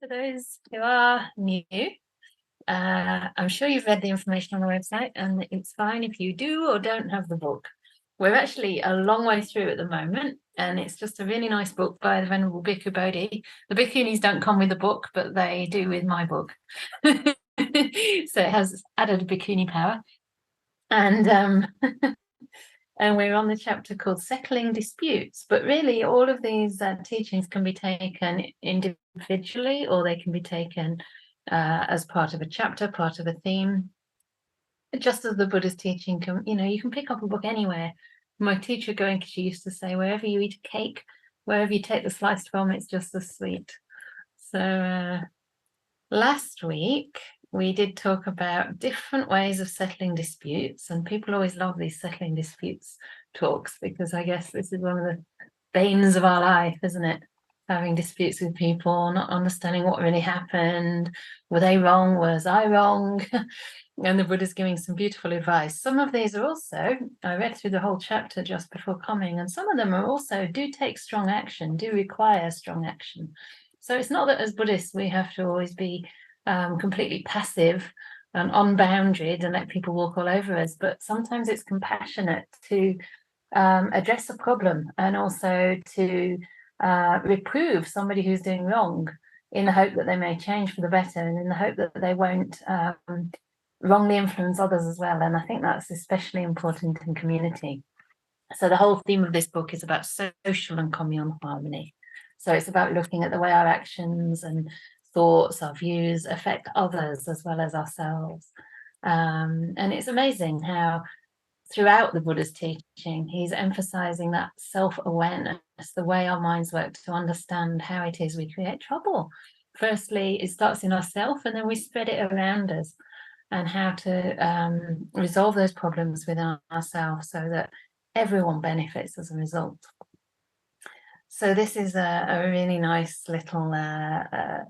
For those who are new, I'm sure you've read the information on the website, and it's fine if you do or don't have the book. We're actually a long way through at the moment, and it's just a really nice book by the Venerable Bhikkhu Bodhi. The Bhikkhunis don't come with the book, but they do with my book. So it has added bhikkhuni power. And and we're on the chapter called Settling Disputes. But really, all of these teachings can be taken individually, or they can be taken as part of a chapter, part of a theme. Just as the Buddha's teaching can, you can pick up a book anywhere. My teacher Goenkaji used to say, wherever you eat a cake, wherever you take the slice from, it's just as sweet. So last week, we did talk about different ways of settling disputes, and people always love these settling disputes talks, because I guess this is one of the banes of our life, isn't it? Having disputes with people, not understanding what really happened. Were they wrong? Was I wrong? And the Buddha's giving some beautiful advice. Some of these are also, I read through the whole chapter just before coming, and some of them are also do take strong action, do require strong action. So it's not that as Buddhists we have to always be completely passive and unbounded and let people walk all over us, but sometimes it's compassionate to address a problem, and also to reprove somebody who's doing wrong, in the hope that they may change for the better, and in the hope that they won't wrongly influence others as well. And I think that's especially important in community. So the whole theme of this book is about social and communal harmony. So it's about looking at the way our actions and thoughts, our views affect others as well as ourselves. And it's amazing how throughout the Buddha's teaching, he's emphasizing that self-awareness, the way our minds work, to understand how it is we create trouble. Firstly, it starts in ourselves, and then we spread it around us, and how to resolve those problems within ourselves so that everyone benefits as a result. So this is a really nice little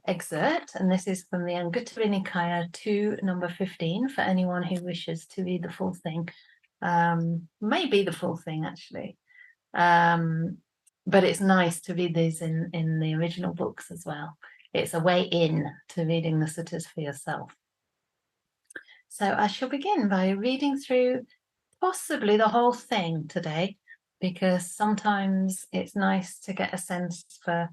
excerpt, and this is from the Anguttara Nikaya 2, number 15, for anyone who wishes to read the full thing. Maybe the full thing, actually. But it's nice to read these in the original books as well. It's a way in to reading the suttas for yourself. So I shall begin by reading through possibly the whole thing today, because sometimes it's nice to get a sense for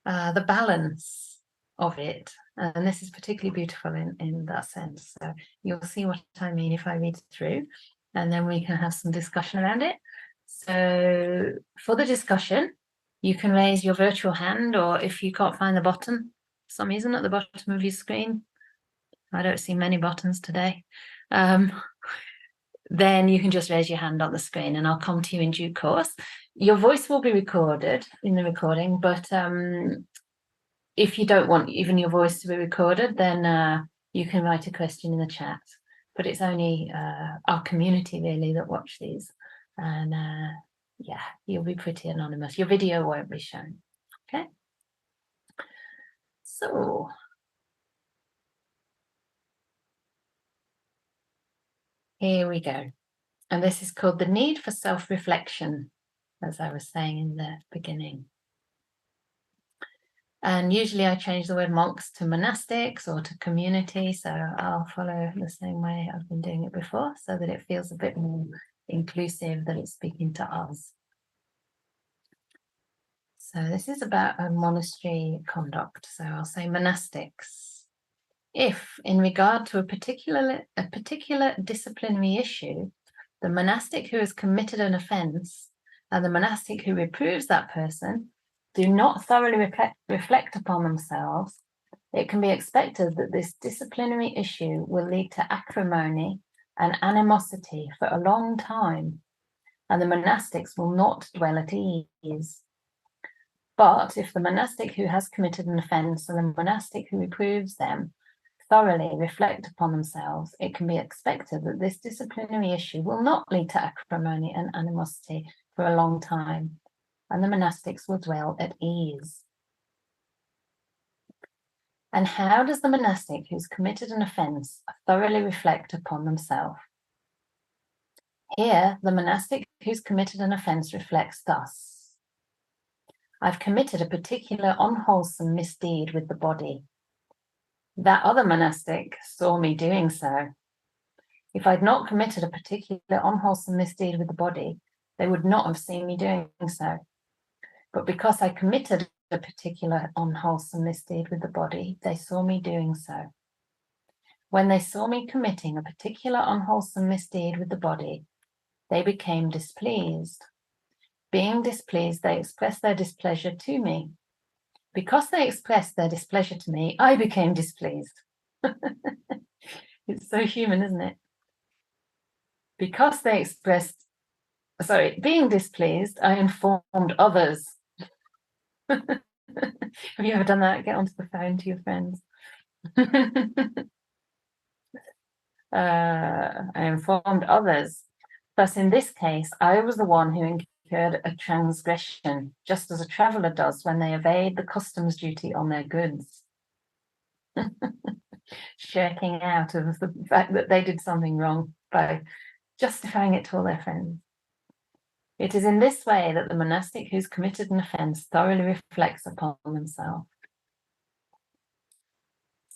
the balance of it. And this is particularly beautiful in that sense. So you'll see what I mean if I read through, and then we can have some discussion around it. So for the discussion, you can raise your virtual hand, or if you can't find the button for some reason at the bottom of your screen, I don't see many buttons today, then you can just raise your hand on the screen and I'll come to you in due course. Your voice will be recorded in the recording, but if you don't want even your voice to be recorded, then you can write a question in the chat. But it's only our community really that watch these, and yeah, you'll be pretty anonymous. Your video won't be shown. Okay, so here we go. And this is called the need for self-reflection, as I was saying in the beginning. And usually I change the word monks to monastics or to community, so I'll follow the same way I've been doing it before, so that it feels a bit more inclusive, that it's speaking to us. So this is about a monastery conduct, so I'll say monastics. If, in regard to a particular disciplinary issue, the monastic who has committed an offense and the monastic who reproves that person do not thoroughly reflect upon themselves, it can be expected that this disciplinary issue will lead to acrimony and animosity for a long time, and the monastics will not dwell at ease. But if the monastic who has committed an offense and the monastic who reproves them thoroughly reflect upon themselves, it can be expected that this disciplinary issue will not lead to acrimony and animosity for a long time, and the monastics will dwell at ease. And how does the monastic who's committed an offense thoroughly reflect upon themselves? Here, the monastic who's committed an offense reflects thus: I've committed a particular unwholesome misdeed with the body. That other monastic saw me doing so. If I'd not committed a particular unwholesome misdeed with the body, they would not have seen me doing so. But because I committed a particular unwholesome misdeed with the body, they saw me doing so. When they saw me committing a particular unwholesome misdeed with the body, they became displeased. Being displeased, they expressed their displeasure to me. Because they expressed their displeasure to me, I became displeased. It's so human, isn't it? Because they expressed, being displeased, I informed others. Have you ever done that? Get onto the phone to your friends. I informed others. Thus, in this case, I was the one who incurred a transgression, just as a traveller does when they evade the customs duty on their goods. Shirking out of the fact that they did something wrong by justifying it to all their friends. It is in this way that the monastic who's committed an offence thoroughly reflects upon themselves.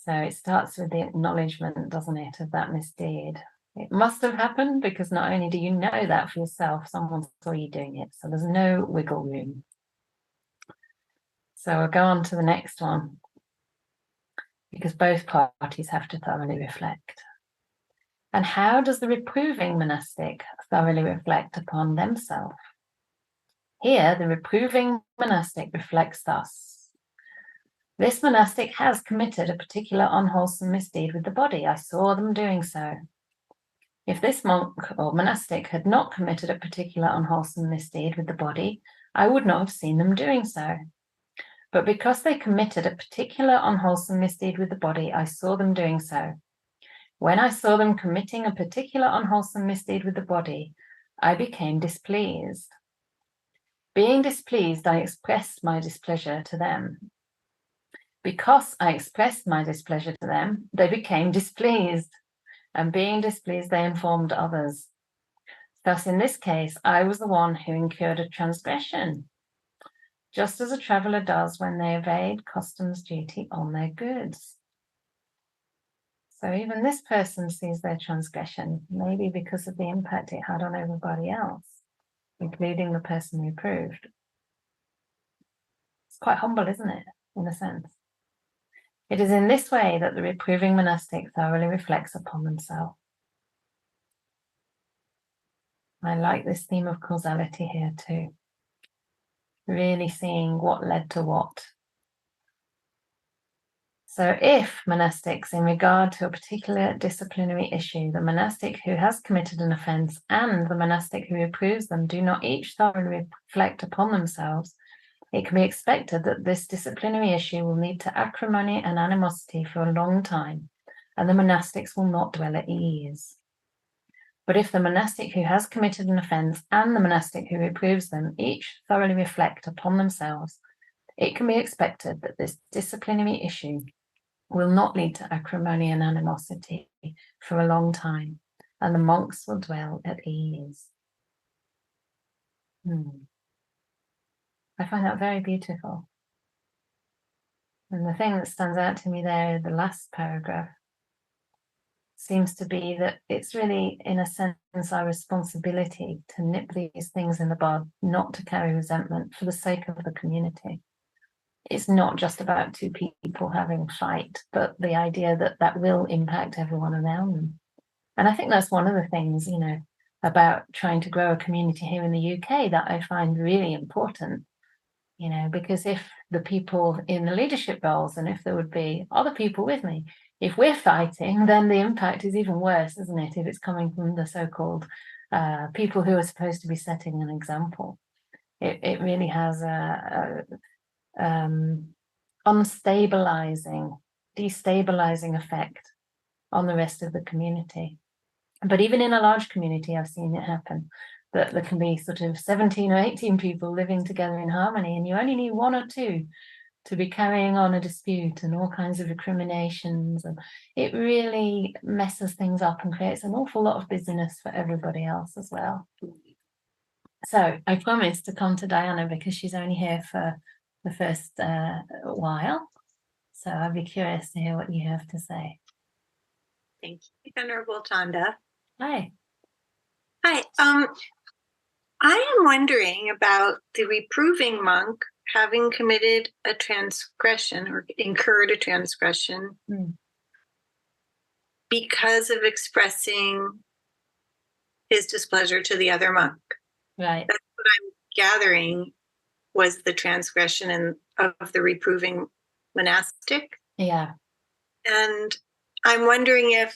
So it starts with the acknowledgement, doesn't it, of that misdeed. It must have happened because not only do you know that for yourself, someone saw you doing it. So there's no wiggle room. So we'll go on to the next one because both parties have to thoroughly reflect. And how does the reproving monastic thoroughly reflect upon themselves? Here, the reproving monastic reflects thus. This monastic has committed a particular unwholesome misdeed with the body. I saw them doing so. If this monk or monastic had not committed a particular unwholesome misdeed with the body, I would not have seen them doing so. But because they committed a particular unwholesome misdeed with the body, I saw them doing so. When I saw them committing a particular unwholesome misdeed with the body, I became displeased. Being displeased, I expressed my displeasure to them. Because I expressed my displeasure to them, they became displeased. And being displeased, they informed others. Thus, in this case, I was the one who incurred a transgression, just as a traveller does when they evade customs duty on their goods. So even this person sees their transgression, maybe because of the impact it had on everybody else, including the person reproved. It's quite humble, isn't it, in a sense? It is in this way that the reproving monastic thoroughly reflects upon themselves. I like this theme of causality here too. Really seeing what led to what. So if monastics, in regard to a particular disciplinary issue, the monastic who has committed an offence and the monastic who reproves them do not each thoroughly reflect upon themselves, it can be expected that this disciplinary issue will lead to acrimony and animosity for a long time, and the monastics will not dwell at ease. But if the monastic who has committed an offence and the monastic who reproves them each thoroughly reflect upon themselves, it can be expected that this disciplinary issue will not lead to acrimony and animosity for a long time, and the monks will dwell at ease. I find that very beautiful. And the thing that stands out to me there, the last paragraph, seems to be that it's really, in a sense, our responsibility to nip these things in the bud, not to carry resentment for the sake of the community. It's not just about two people having a fight, but the idea that that will impact everyone around them. And I think that's one of the things, you know, about trying to grow a community here in the UK that I find really important, you know, because if the people in the leadership roles and if there would be other people with me, if we're fighting, then the impact is even worse, isn't it? If it's coming from the so-called people who are supposed to be setting an example. It really has a unstabilizing, destabilizing effect on the rest of the community. But even in a large community, I've seen it happen, that there can be sort of 17 or 18 people living together in harmony, and you only need one or two to be carrying on a dispute and all kinds of recriminations, and it really messes things up and creates an awful lot of busyness for everybody else as well. So I promised to come to Diana because she's only here for the first while. So I'd be curious to hear what you have to say. Thank you, Venerable Canda. Hi. Hi. I am wondering about the reproving monk having committed a transgression or incurred a transgression because of expressing his displeasure to the other monk. Right. That's what I'm gathering was the transgression of the reproving monastic. Yeah. And I'm wondering if,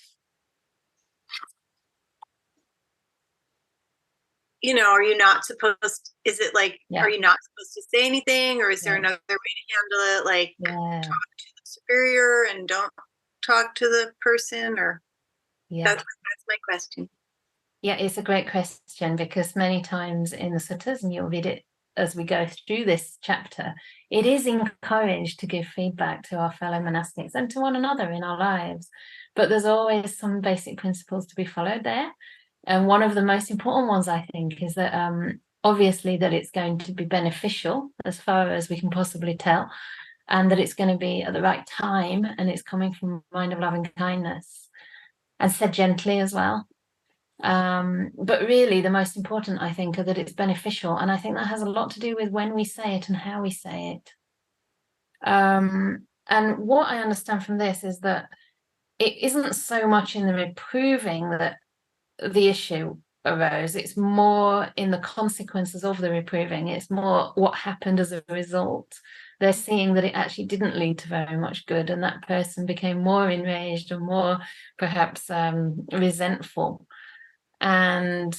are you not supposed, is it like, are you not supposed to say anything, or is there another way to handle it? Like talk to the superior and don't talk to the person, or that's my question. Yeah, it's a great question, because many times in the suttas, and you'll read it as we go through this chapter, it is encouraged to give feedback to our fellow monastics and to one another in our lives. But there's always some basic principles to be followed there. And one of the most important ones, I think, is that obviously that it's going to be beneficial as far as we can possibly tell, and that it's going to be at the right time, and it's coming from a mind of loving kindness and said gently as well. But really the most important, I think, are that it's beneficial, and I think that has a lot to do with when we say it and how we say it. And what I understand from this is that it isn't so much in the reproving that the issue arose, it's more in the consequences of the reproving. It's more what happened as a result. They're seeing that it actually didn't lead to very much good, and that person became more enraged and more perhaps resentful. And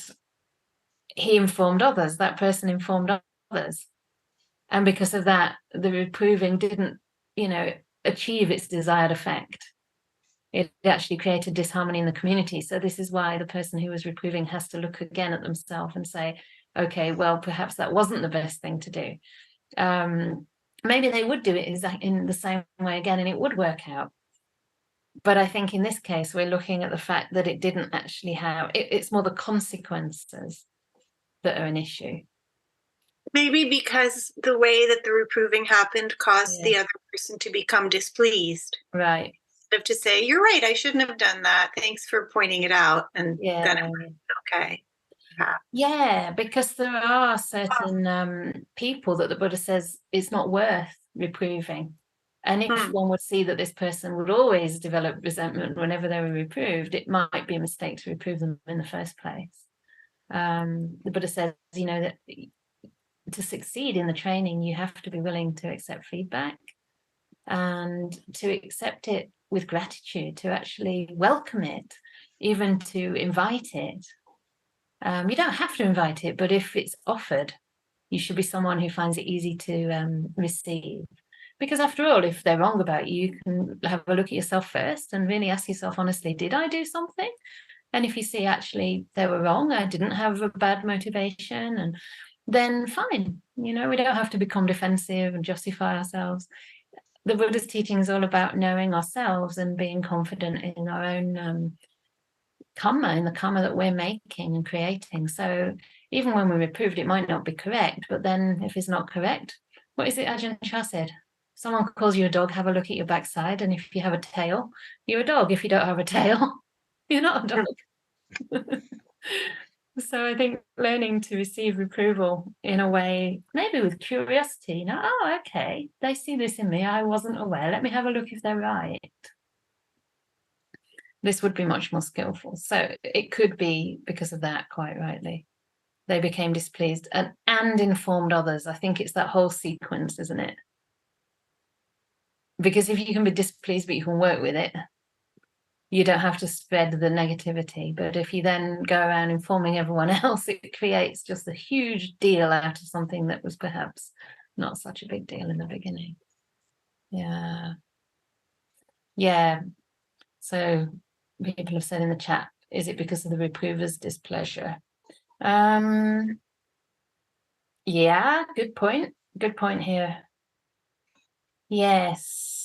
he informed others, that person informed others. And because of that, the reproving didn't, achieve its desired effect. It actually created disharmony in the community. So this is why the person who was reproving has to look again at themselves and say, okay, well, perhaps that wasn't the best thing to do. Maybe they would do it in the same way again, and it would work out. But I think in this case, we're looking at the fact that it didn't actually have, it's more the consequences that are an issue. Maybe because the way that the reproving happened caused the other person to become displeased. Right. Instead of to say, you're right, I shouldn't have done that. Thanks for pointing it out. And then it was okay. Yeah, because there are certain people that the Buddha says it's not worth reproving. And if one would see that this person would always develop resentment whenever they were reproved, it might be a mistake to reprove them in the first place. The Buddha says, that to succeed in the training, you have to be willing to accept feedback and to accept it with gratitude, to actually welcome it, even to invite it. You don't have to invite it, but if it's offered, you should be someone who finds it easy to receive. Because after all, if they're wrong about you, you can have a look at yourself first and really ask yourself honestly, did I do something? And if you see actually they were wrong, I didn't have a bad motivation, and then fine. We don't have to become defensive and justify ourselves. The Buddha's teaching is all about knowing ourselves and being confident in our own karma, in the karma that we're making and creating. So even when we're reproved, it might not be correct, but then if it's not correct, what is it Ajahn Chah said? Someone calls you a dog, have a look at your backside, and if you have a tail, you're a dog. If you don't have a tail, you're not a dog. So I think learning to receive reproval in a way, maybe with curiosity, oh, okay, they see this in me, I wasn't aware, let me have a look if they're right. This would be much more skillful. So it could be because of that, quite rightly. They became displeased and informed others. I think it's that whole sequence, isn't it? Because if you can be displeased, but you can work with it, you don't have to spread the negativity. But if you then go around informing everyone else, it creates just a huge deal out of something that was perhaps not such a big deal in the beginning. Yeah. So people have said in the chat, is it because of the reprover's displeasure? Yeah, good point. Good point here. Yes.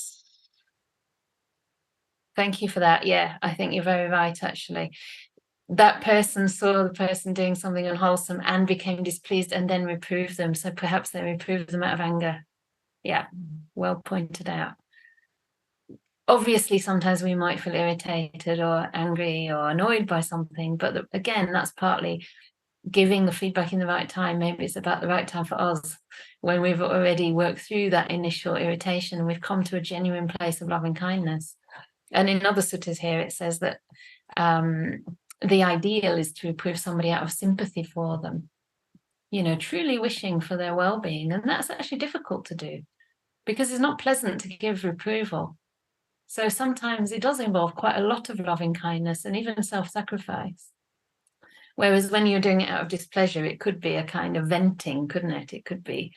Thank you for that. Yeah, I think you're very right, actually. That person saw the person doing something unwholesome and became displeased and then reproved them. So perhaps they reproved them out of anger. Yeah, well pointed out. obviously sometimes we might feel irritated or angry or annoyed by something, but again, that's partly giving the feedback in the right time. Maybe it's about the right time for us, when we've already worked through that initial irritation and we've come to a genuine place of loving kindness. And in other suttas here, it says that the ideal is to reprove somebody out of sympathy for them, you know, truly wishing for their well-being. And that's actually difficult to do, because it's not pleasant to give reproval. So sometimes it does involve quite a lot of loving kindness and even self-sacrifice. Whereas when you're doing it out of displeasure, it could be a kind of venting, couldn't it? It could be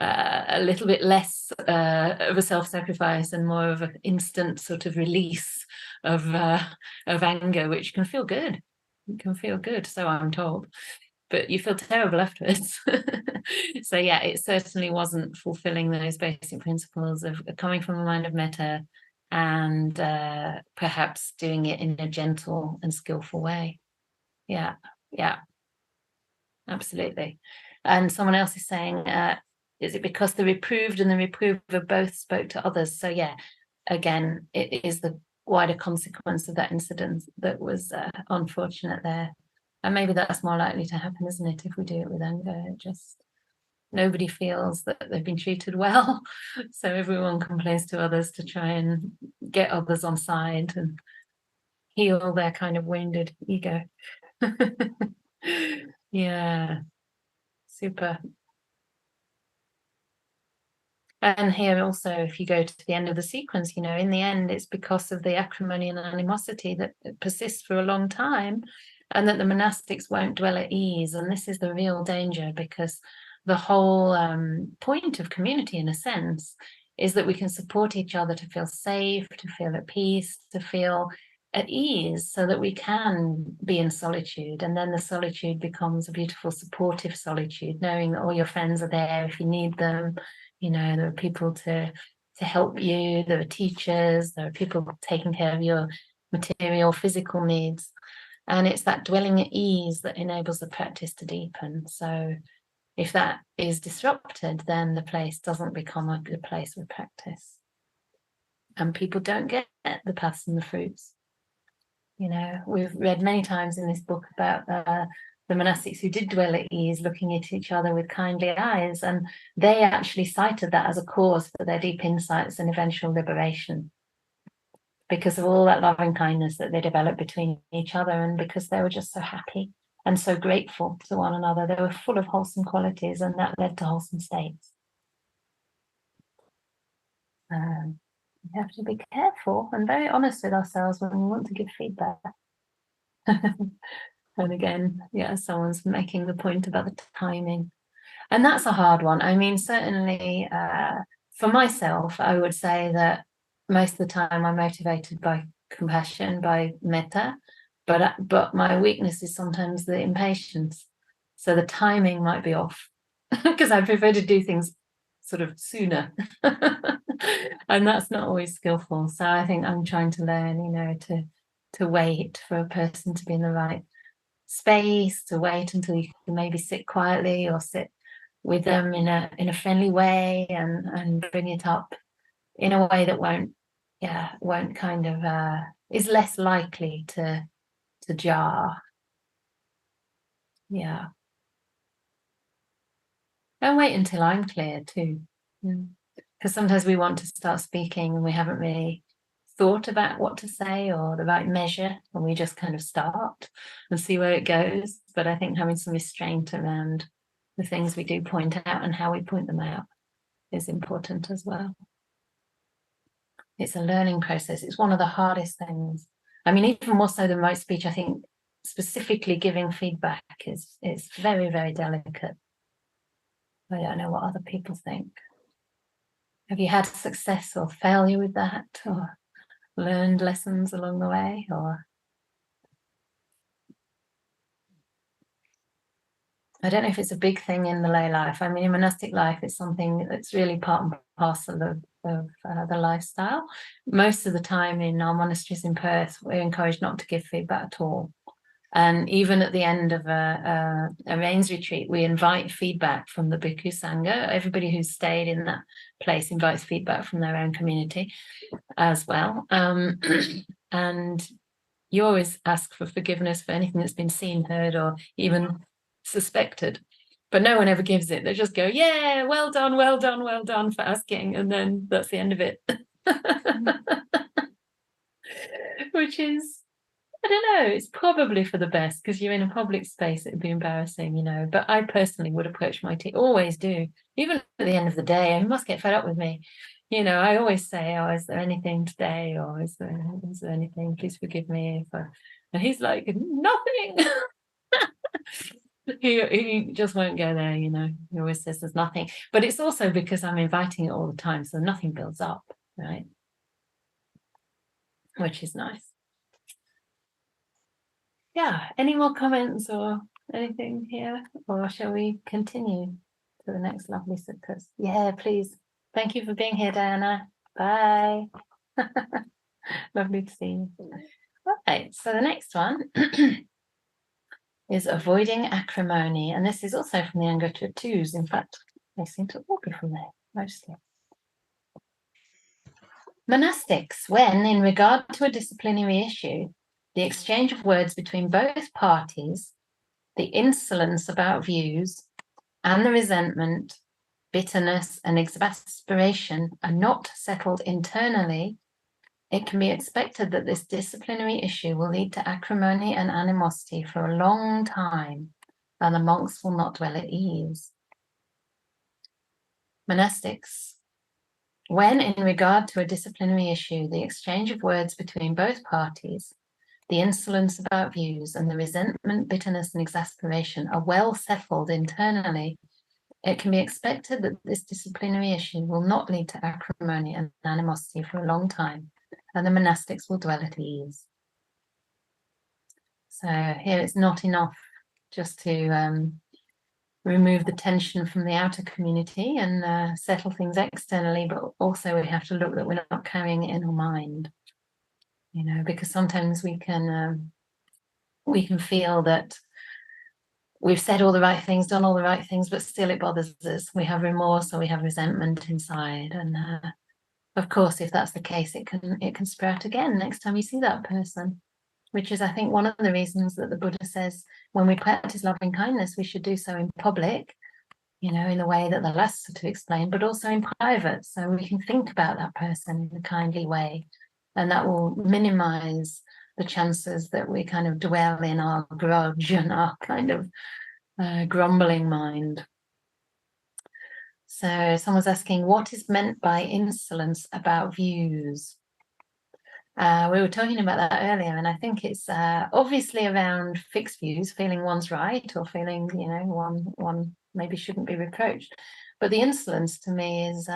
a little bit less of a self-sacrifice and more of an instant sort of release of anger, which can feel good. It can feel good, so I'm told. But you feel terrible afterwards. So yeah, it certainly wasn't fulfilling those basic principles of coming from a mind of metta and perhaps doing it in a gentle and skillful way. Yeah, absolutely. And someone else is saying, is it because the reproved and the reprover both spoke to others? So yeah, again, it is the wider consequence of that incident that was unfortunate there. And maybe that's more likely to happen, isn't it, if we do it with anger? It just, nobody feels that they've been treated well. So everyone complains to others to try and get others on side and heal their kind of wounded ego. Yeah, super. And here also, if you go to the end of the sequence, you know, in the end, it's because of the acrimony and animosity that persists for a long time, and that the monastics won't dwell at ease. And this is the real danger, because the whole point of community, in a sense, is that we can support each other to feel safe, to feel at peace, to feel at ease, so that we can be in solitude. And then the solitude becomes a beautiful supportive solitude, knowing that all your friends are there if you need them. You know, there are people to help you, there are teachers, there are people taking care of your material, physical needs. And it's that dwelling at ease that enables the practice to deepen. So if that is disrupted, then the place doesn't become a good place of practice. And people don't get the paths and the fruits. You know, we've read many times in this book about the monastics who did dwell at ease, looking at each other with kindly eyes, and they actually cited that as a cause for their deep insights and eventual liberation, because of all that loving kindness that they developed between each other, and because they were just so happy and so grateful to one another. They were full of wholesome qualities, and that led to wholesome states. We have to be careful and very honest with ourselves when we want to give feedback. And again, yeah, someone's making the point about the timing. And that's a hard one. I mean, certainly for myself, I would say that most of the time I'm motivated by compassion, by metta, but my weakness is sometimes the impatience. So the timing might be off, because I prefer to do things sort of sooner. And that's not always skillful. So I think I'm trying to learn, you know, to wait for a person to be in the right space, to wait until you can maybe sit quietly or sit with them in a friendly way, and bring it up in a way that won't kind of is less likely to jar. Yeah. And wait until I'm clear too. Because sometimes we want to start speaking and we haven't really thought about what to say or the right measure, and we just kind of start and see where it goes. But I think having some restraint around the things we do point out and how we point them out is important as well. It's a learning process. It's one of the hardest things. I mean, even more so than most speech, I think specifically giving feedback is very, very delicate. I don't know what other people think. Have you had success or failure with that, or learned lessons along the way? Or I don't know if it's a big thing in the lay life. I mean, in monastic life, it's something that's really part and parcel of the lifestyle. Most of the time in our monasteries in Perth, we're encouraged not to give feedback at all. And even at the end of a rains retreat, we invite feedback from the Bhikkhu Sangha. Everybody who's stayed in that place invites feedback from their own community as well. And you always ask for forgiveness for anything that's been seen, heard, or even suspected. But no one ever gives it. They just go, yeah, well done, well done, well done for asking. And then that's the end of it. Which is, I don't know, it's probably for the best, because you're in a public space, it'd be embarrassing, you know. But I personally would approach my team, always do, even at the end of the day. I must get fed up with me. You know, I always say, oh, is there anything today? Or is there anything? Please forgive me. And he's like, nothing. He just won't go there, you know. He always says there's nothing. But it's also because I'm inviting it all the time, so nothing builds up, right? Which is nice. Yeah, any more comments or anything here? Or shall we continue to the next lovely suttas? Yeah, please. Thank you for being here, Diana. Bye. Lovely to see you. Okay, so the next one is avoiding acrimony. And this is also from the Anguttara 2s. In fact, they seem to all be from there, mostly. Monastics, when, in regard to a disciplinary issue, the exchange of words between both parties, the insolence about views, and the resentment, bitterness, and exasperation are not settled internally, it can be expected that this disciplinary issue will lead to acrimony and animosity for a long time, and the monks will not dwell at ease. Monastics, when, in regard to a disciplinary issue, the exchange of words between both parties, the insolence about views, and the resentment, bitterness, and exasperation are well settled internally, it can be expected that this disciplinary issue will not lead to acrimony and animosity for a long time, and the monastics will dwell at ease. So here it's not enough just to remove the tension from the outer community and settle things externally, but also we have to look that we're not carrying it in our mind, you know, because sometimes we can feel that we've said all the right things, done all the right things, but still it bothers us. We have remorse or we have resentment inside. And of course, if that's the case, it can sprout again next time you see that person, which is, I think, one of the reasons that the Buddha says when we practice loving kindness, we should do so in public, you know, in the way that the last Sutta explained, but also in private. So we can think about that person in a kindly way, and that will minimize the chances that we kind of dwell in our grudge and our kind of grumbling mind. So someone's asking, what is meant by insolence about views? We were talking about that earlier, and I think it's obviously around fixed views, feeling one's right, or feeling, you know, one maybe shouldn't be reproached. But the insolence to me is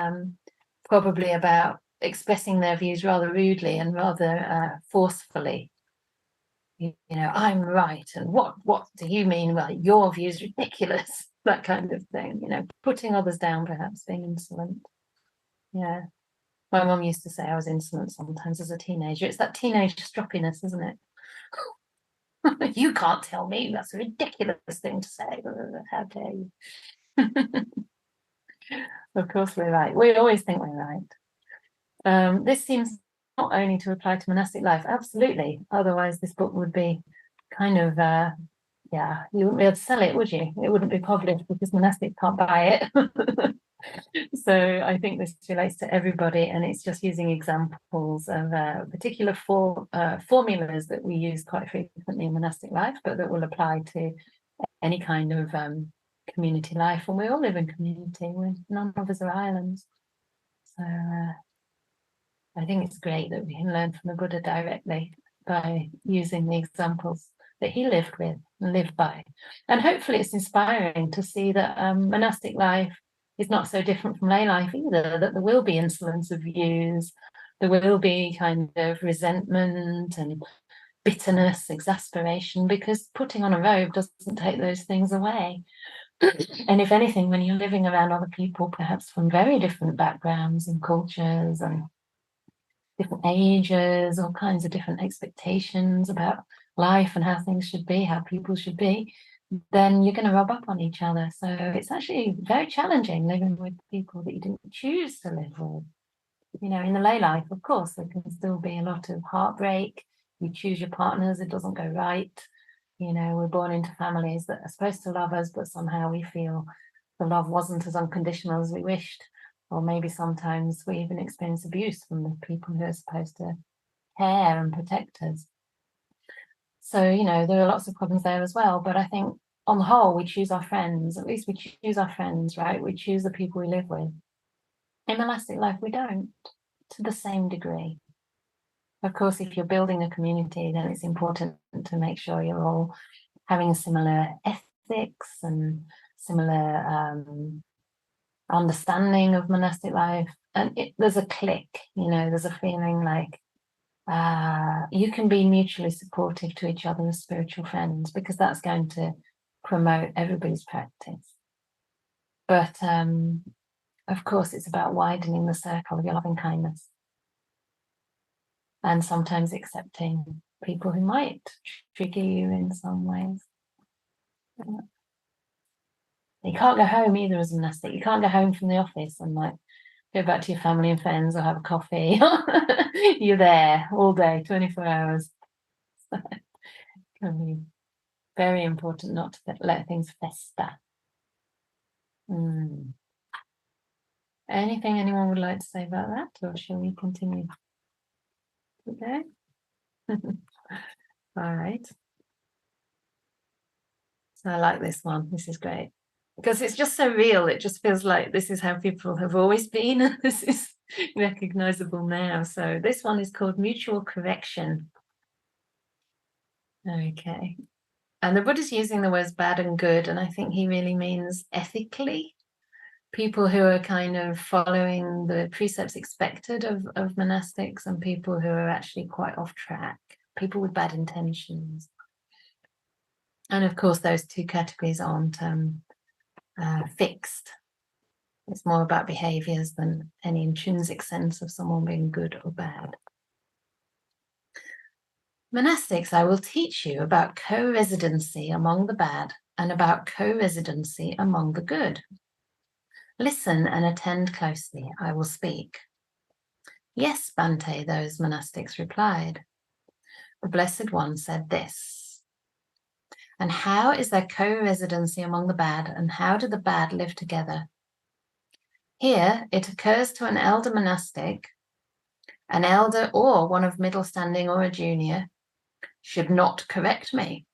probably about expressing their views rather rudely and rather forcefully. You know, I'm right, and what do you mean? Well, your view is ridiculous. That kind of thing, you know, putting others down, perhaps being insolent. Yeah. My mum used to say I was insolent sometimes as a teenager. It's that teenage stroppiness, isn't it? You can't tell me. That's a ridiculous thing to say. How dare you? Of course we're right. We always think we're right. This seems not only to apply to monastic life, absolutely. Otherwise, this book would be kind of, yeah, you wouldn't be able to sell it, would you? It wouldn't be published because monastics can't buy it. So I think this relates to everybody, and it's just using examples of particular formulas that we use quite frequently in monastic life, but that will apply to any kind of community life. And we all live in community. None of us are islands. So I think it's great that we can learn from the Buddha directly by using the examples that he lived with and lived by. And hopefully it's inspiring to see that monastic life is not so different from lay life either, that there will be insolence of views, there will be kind of resentment and bitterness, exasperation, because putting on a robe doesn't take those things away. And if anything, when you're living around other people, perhaps from very different backgrounds and cultures and different ages, all kinds of different expectations about life and how things should be, how people should be, then you're going to rub up on each other. So it's actually very challenging living with people that you didn't choose to live with. You know, in the lay life, of course, there can still be a lot of heartbreak. You choose your partners, it doesn't go right. You know, we're born into families that are supposed to love us, but somehow we feel the love wasn't as unconditional as we wished. Or maybe sometimes we even experience abuse from the people who are supposed to care and protect us. So, you know, there are lots of problems there as well. But I think on the whole, we choose our friends. At least we choose our friends, right? We choose the people we live with. In monastic life, we don't, to the same degree. Of course, if you're building a community, then it's important to make sure you're all having similar ethics and similar understanding of monastic life. And there's a click, you know, there's a feeling like you can be mutually supportive to each other as spiritual friends, because that's going to promote everybody's practice. But of course, it's about widening the circle of your loving kindness. And sometimes accepting people who might trigger you in some ways. You can't go home either as a monastic. You can't go home from the office and like go back to your family and friends or have a coffee. You're there all day, 24 hours. So it can be very important not to let things fester. Anything anyone would like to say about that, or shall we continue? Okay. All right. So I like this one. This is great. Because it's just so real. It just feels like this is how people have always been. And this is recognizable now. So this one is called mutual correction. Okay. And the Buddha's using the words bad and good. And I think he really means ethically. People who are kind of following the precepts expected of monastics, and people who are actually quite off track. People with bad intentions. And of course, those two categories aren't fixed. It's more about behaviors than any intrinsic sense of someone being good or bad. Monastics, I will teach you about co-residency among the bad and about co-residency among the good. Listen and attend closely, I will speak. Yes, Bhante, those monastics replied. The Blessed One said this. And how is there co-residency among the bad, and how do the bad live together? Here, it occurs to an elder monastic, an elder or one of middle standing or a junior should not correct me,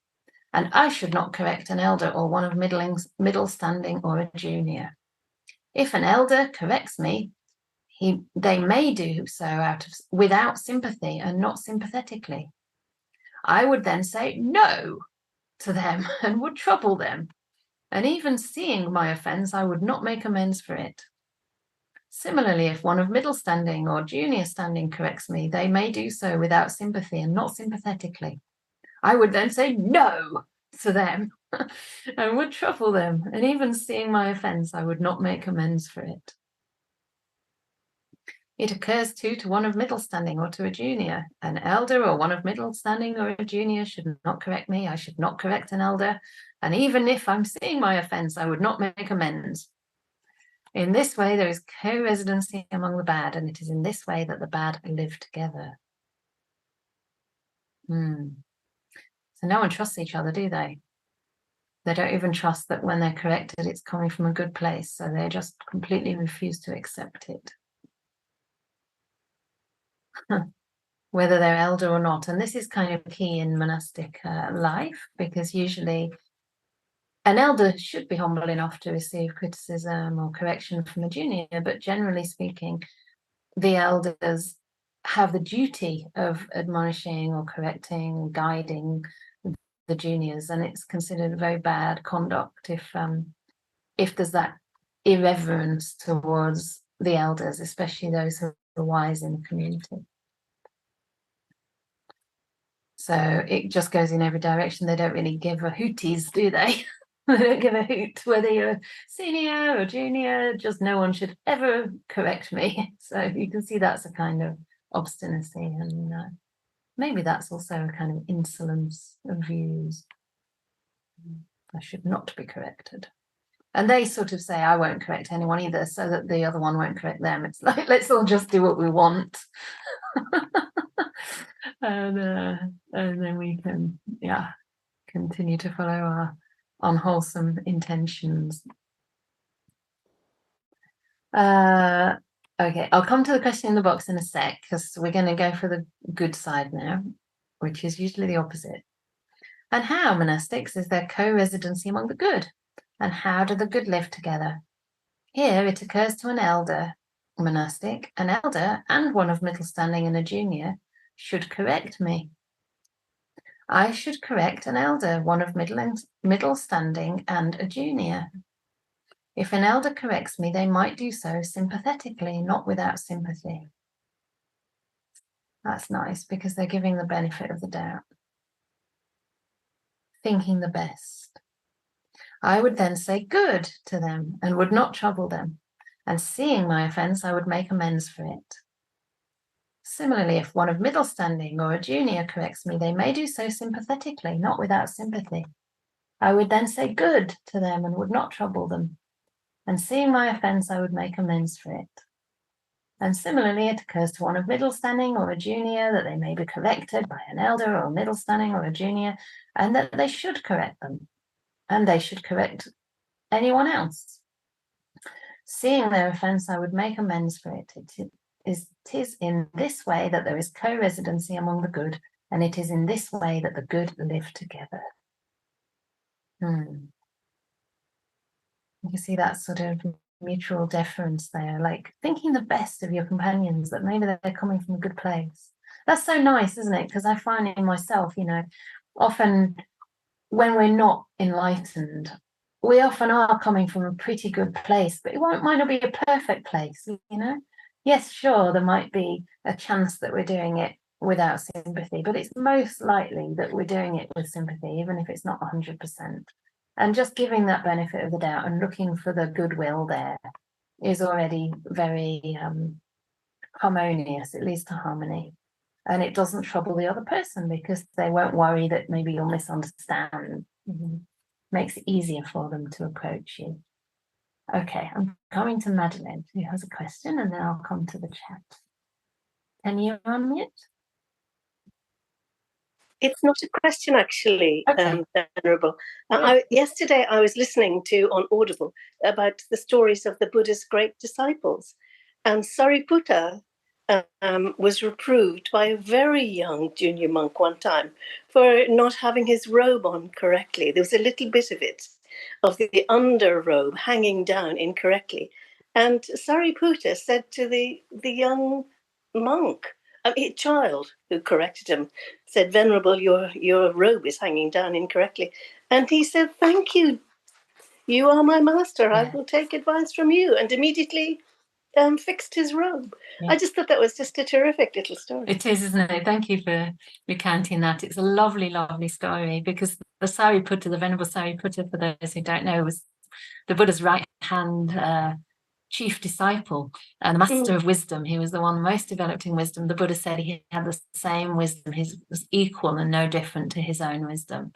and I should not correct an elder or one of middle standing or a junior. If an elder corrects me, they may do so without sympathy and not sympathetically. I would then say no to them and would trouble them, and even seeing my offence, I would not make amends for it. Similarly, if one of middle standing or junior standing corrects me, they may do so without sympathy and not sympathetically. I would then say no to them and would trouble them, and even seeing my offence, I would not make amends for it. It occurs too to one of middle standing or to a junior. An elder or one of middle standing or a junior should not correct me. I should not correct an elder. And even if I'm seeing my offence, I would not make amends. In this way, there is co-residency among the bad, and it is in this way that the bad live together. So no one trusts each other, do they? They don't even trust that when they're corrected, it's coming from a good place. So they just completely refuse to accept it, whether they're elder or not. And this is kind of key in monastic life, because usually an elder should be humble enough to receive criticism or correction from a junior, but generally speaking, the elders have the duty of admonishing or correcting, guiding the juniors, and it's considered very bad conduct if there's that irreverence towards the elders, especially those who are wise in the community. So it just goes in every direction. They don't really give a hooties, do they? They don't give a hoot whether you're senior or junior. Just no one should ever correct me. So you can see that's a kind of obstinacy, and maybe that's also a kind of insolence of views. I should not be corrected. And they sort of say, I won't correct anyone either, so that the other one won't correct them. It's like, let's all just do what we want. and then we can, continue to follow our unwholesome intentions. Okay, I'll come to the question in the box in a sec, because we're going to go for the good side now, which is usually the opposite. And how, monastics, is there co-residency among the good? And how do the good live together? Here it occurs to an elder monastic, an elder and one of middle standing and a junior should correct me. I should correct an elder, one of middle standing and a junior. If an elder corrects me, they might do so sympathetically, not without sympathy. That's nice, because they're giving the benefit of the doubt, thinking the best. I would then say good to them and would not trouble them, and seeing my offence, I would make amends for it. Similarly, if one of middle standing or a junior corrects me, they may do so sympathetically, not without sympathy. I would then say good to them and would not trouble them, and seeing my offence, I would make amends for it. And similarly, it occurs to one of middle standing or a junior that they may be corrected by an elder or a middle standing or a junior, and that they should correct them, and they should correct anyone else. Seeing their offence, I would make amends for it. It is in this way that there is co-residency among the good, and it is in this way that the good live together. You see that sort of mutual deference there, like thinking the best of your companions, that maybe they're coming from a good place. That's so nice, isn't it? Because I find in myself, often when we're not enlightened, we often are coming from a pretty good place, but it might not be a perfect place, Yes, sure, there might be a chance that we're doing it without sympathy, but it's most likely that we're doing it with sympathy, even if it's not 100%. And just giving that benefit of the doubt and looking for the goodwill there is already very harmonious. It leads to harmony. And it doesn't trouble the other person, because they won't worry that maybe you'll misunderstand. Makes it easier for them to approach you. Okay, I'm coming to Madeleine, who has a question, and then I'll come to the chat. Can you unmute? It's not a question, actually, okay. Venerable. Yesterday I was listening to, on Audible, about the stories of the Buddha's great disciples. And Sariputta was reproved by a very young junior monk one time for not having his robe on correctly. There was a little bit of it, of the under robe hanging down incorrectly. And Sariputta said to the young monk, a child who corrected him, said, Venerable, your robe is hanging down incorrectly. And he said, thank you. You are my master. Yeah. I will take advice from you. And immediately fixed his robe. Yeah. I just thought that was just a terrific little story. It is, isn't it? Thank you for recounting that. It's a lovely, lovely story, because the Sariputta, the Venerable Sariputta, for those who don't know, was the Buddha's right-hand chief disciple and the master of wisdom. He was the one most developed in wisdom. The Buddha said he had the same wisdom. He was equal and no different to his own wisdom.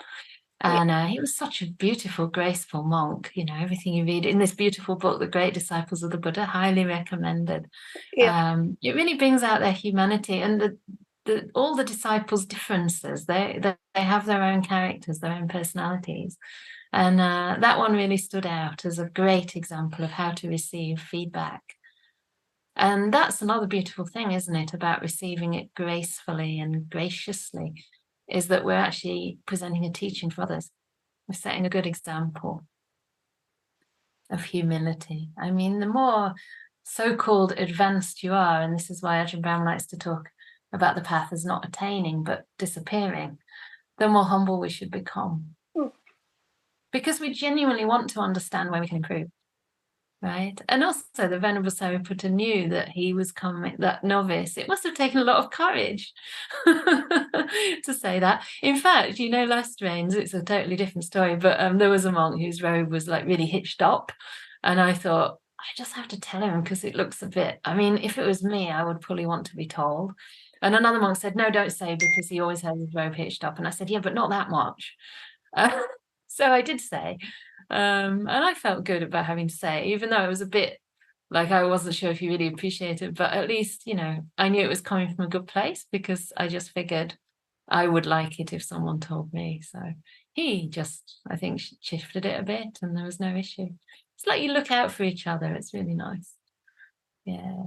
And he was such a beautiful, graceful monk. Everything you read in this beautiful book, The Great Disciples of the Buddha, highly recommended. Yeah. It really brings out their humanity and all the disciples' differences. They have their own characters, their own personalities. And that one really stood out as a great example of how to receive feedback. And that's another beautiful thing, isn't it, about receiving it gracefully and graciously, is that we're actually presenting a teaching for others. We're setting a good example of humility. I mean, the more so-called advanced you are, and this is why Ajahn Brahm likes to talk about the path as not attaining, but disappearing, the more humble we should become. Because we genuinely want to understand where we can improve, right? And also the Venerable Sariputta knew that he was coming, that novice. It must have taken a lot of courage to say that. In fact, last rains, it's a totally different story, but there was a monk whose robe was like really hitched up. And I thought, just have to tell him because it looks a bit, I mean, if it was me, I would probably want to be told. And another monk said, no, don't say, because he always has his robe hitched up. And I said, yeah, but not that much. So I did say, and I felt good about having to say, even though it was a bit like I wasn't sure if he really appreciated it, but at least, you know, I knew it was coming from a good place, because I just figured I would like it if someone told me. So he just, I think, shifted it a bit, and there was no issue. It's like you look out for each other. It's really nice. Yeah.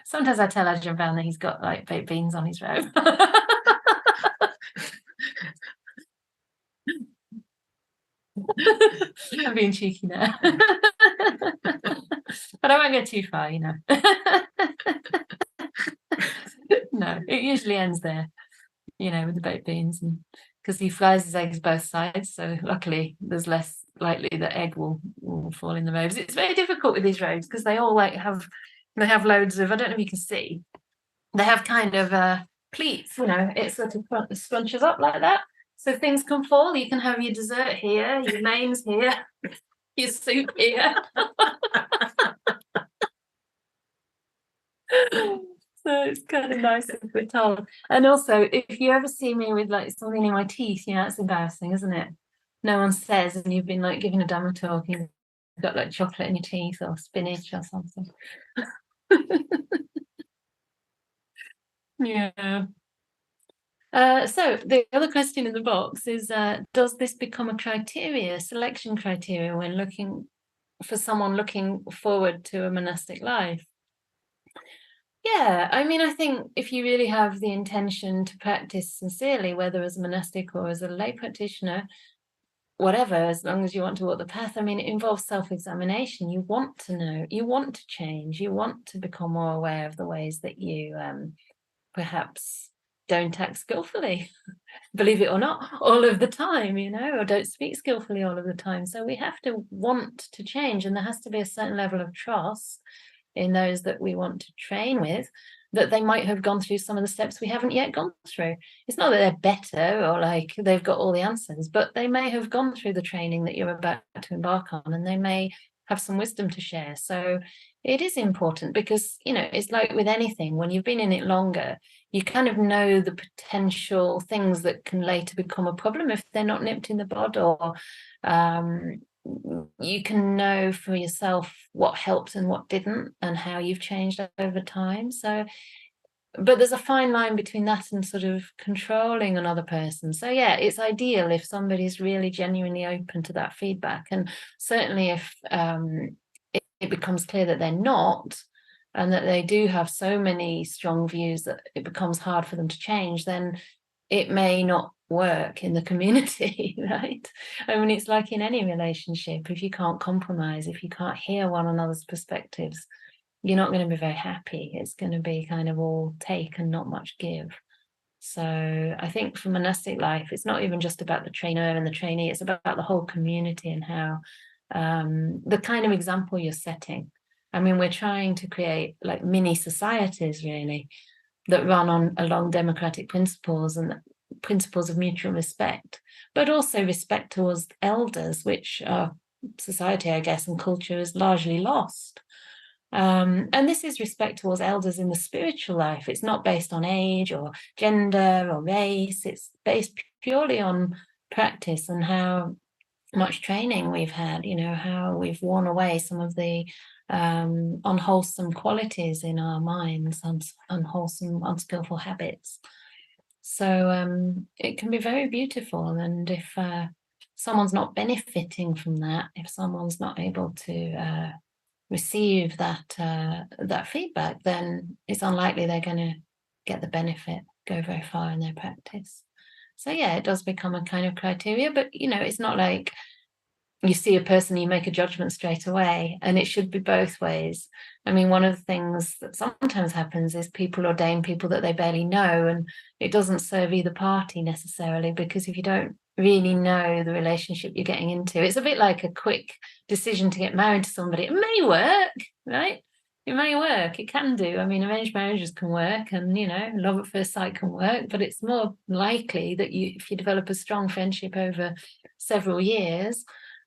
Sometimes I tell Ajahn Brahm that he's got like baked beans on his robe. I'm being cheeky now. But I won't go too far, you know. No, it usually ends there, you know, with the baked beans, and because he fries his eggs both sides, so luckily there's less likely that egg will fall in the robes. It's very difficult with these robes because they all like have loads of, I don't know if you can see, they have kind of pleats, you know, it sort of scrunches up like that, so things can fall. You can have your dessert here, your mains here, your soup here. So it's kind of nice if we're told. And also, if you ever see me with like something in my teeth, you know, it's embarrassing, isn't it? No one says, and you've been like giving a Dhamma talk, you've got like chocolate in your teeth or spinach or something. Yeah. So the other question in the box is, does this become a selection criteria when looking for someone looking forward to a monastic life? Yeah, I mean, I think if you really have the intention to practice sincerely, whether as a monastic or as a lay practitioner, whatever, as long as you want to walk the path, I mean, it involves self-examination. You want to know, you want to change, you want to become more aware of the ways that you perhaps don't act skillfully, believe it or not, all of the time, you know, or don't speak skillfully all of the time. So we have to want to change, and there has to be a certain level of trust in those that we want to train with, that they might have gone through some of the steps we haven't yet gone through. It's not that they're better or like they've got all the answers, but they may have gone through the training that you're about to embark on, and they may have some wisdom to share. So it is important, because, you know, it's like with anything, when you've been in it longer, you kind of know the potential things that can later become a problem if they're not nipped in the bud, or you can know for yourself what helped and what didn't, and how you've changed over time. So, but there's a fine line between that and sort of controlling another person. So yeah, it's ideal if somebody's really genuinely open to that feedback. And certainly if it becomes clear that they're not, and that they do have so many strong views that it becomes hard for them to change, then it may not work in the community, right? I mean, it's like in any relationship, if you can't compromise, if you can't hear one another's perspectives, you're not going to be very happy. It's going to be kind of all take and not much give. So I think for monastic life, it's not even just about the trainer and the trainee, it's about the whole community and how the kind of example you're setting. I mean, we're trying to create like mini societies, really, that run along democratic principles and principles of mutual respect, but also respect towards elders, which our society, I guess, and culture is largely lost. And this is respect towards elders in the spiritual life. It's not based on age or gender or race. It's based purely on practice and how much training we've had, you know, how we've worn away some of the unwholesome qualities in our minds, unwholesome, unskillful habits. So it can be very beautiful. And if someone's not benefiting from that, if someone's not able to receive that feedback, then it's unlikely they're going to get the benefit, go very far in their practice. So yeah, it does become a kind of criteria, but you know, it's not like you see a person, you make a judgment straight away, and it should be both ways. I mean, one of the things that sometimes happens is people ordain people that they barely know, and it doesn't serve either party necessarily, because if you don't really know the relationship you're getting into, it's a bit like a quick decision to get married to somebody. It may work, right? It may work, it can do. I mean, arranged marriages can work, and, you know, love at first sight can work, but it's more likely that if you develop a strong friendship over several years,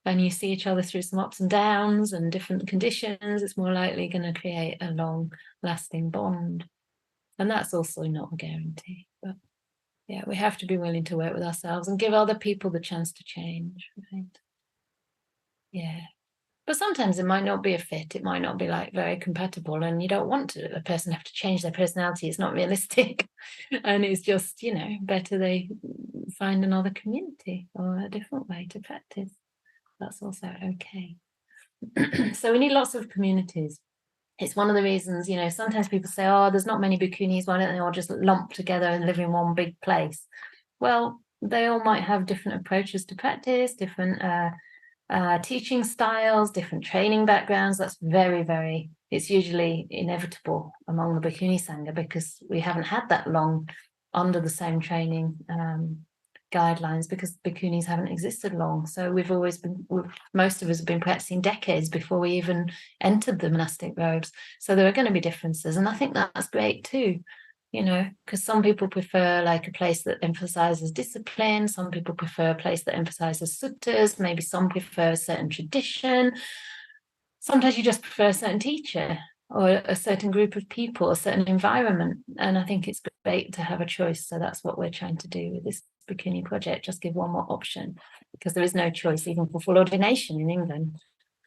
and you see each other through some ups and downs and different conditions, it's more likely going to create a long-lasting bond. And that's also not a guarantee. But yeah, we have to be willing to work with ourselves and give other people the chance to change, right? Yeah. But sometimes it might not be a fit. It might not be like very compatible, and you don't want a person have to change their personality. It's not realistic. And it's just, you know, better they find another community or a different way to practice. That's also okay. So we need lots of communities. It's one of the reasons, you know, sometimes people say, oh, there's not many bhikkhunis, why don't they all just lump together and live in one big place? Well, they all might have different approaches to practice, different teaching styles, different training backgrounds. That's very, very, it's usually inevitable among the Bhikkhuni Sangha because we haven't had that long under the same training guidelines, because Bhikkhunis haven't existed long. So most of us have been practicing decades before we even entered the monastic robes. So there are going to be differences. And I think that's great too, you know, because some people prefer like a place that emphasizes discipline. Some people prefer a place that emphasizes suttas. Maybe some prefer a certain tradition. Sometimes you just prefer a certain teacher or a certain group of people, a certain environment. And I think it's great to have a choice. So that's what we're trying to do with this Bhikkhuni project, just give one more option, because there is no choice even for full ordination in England,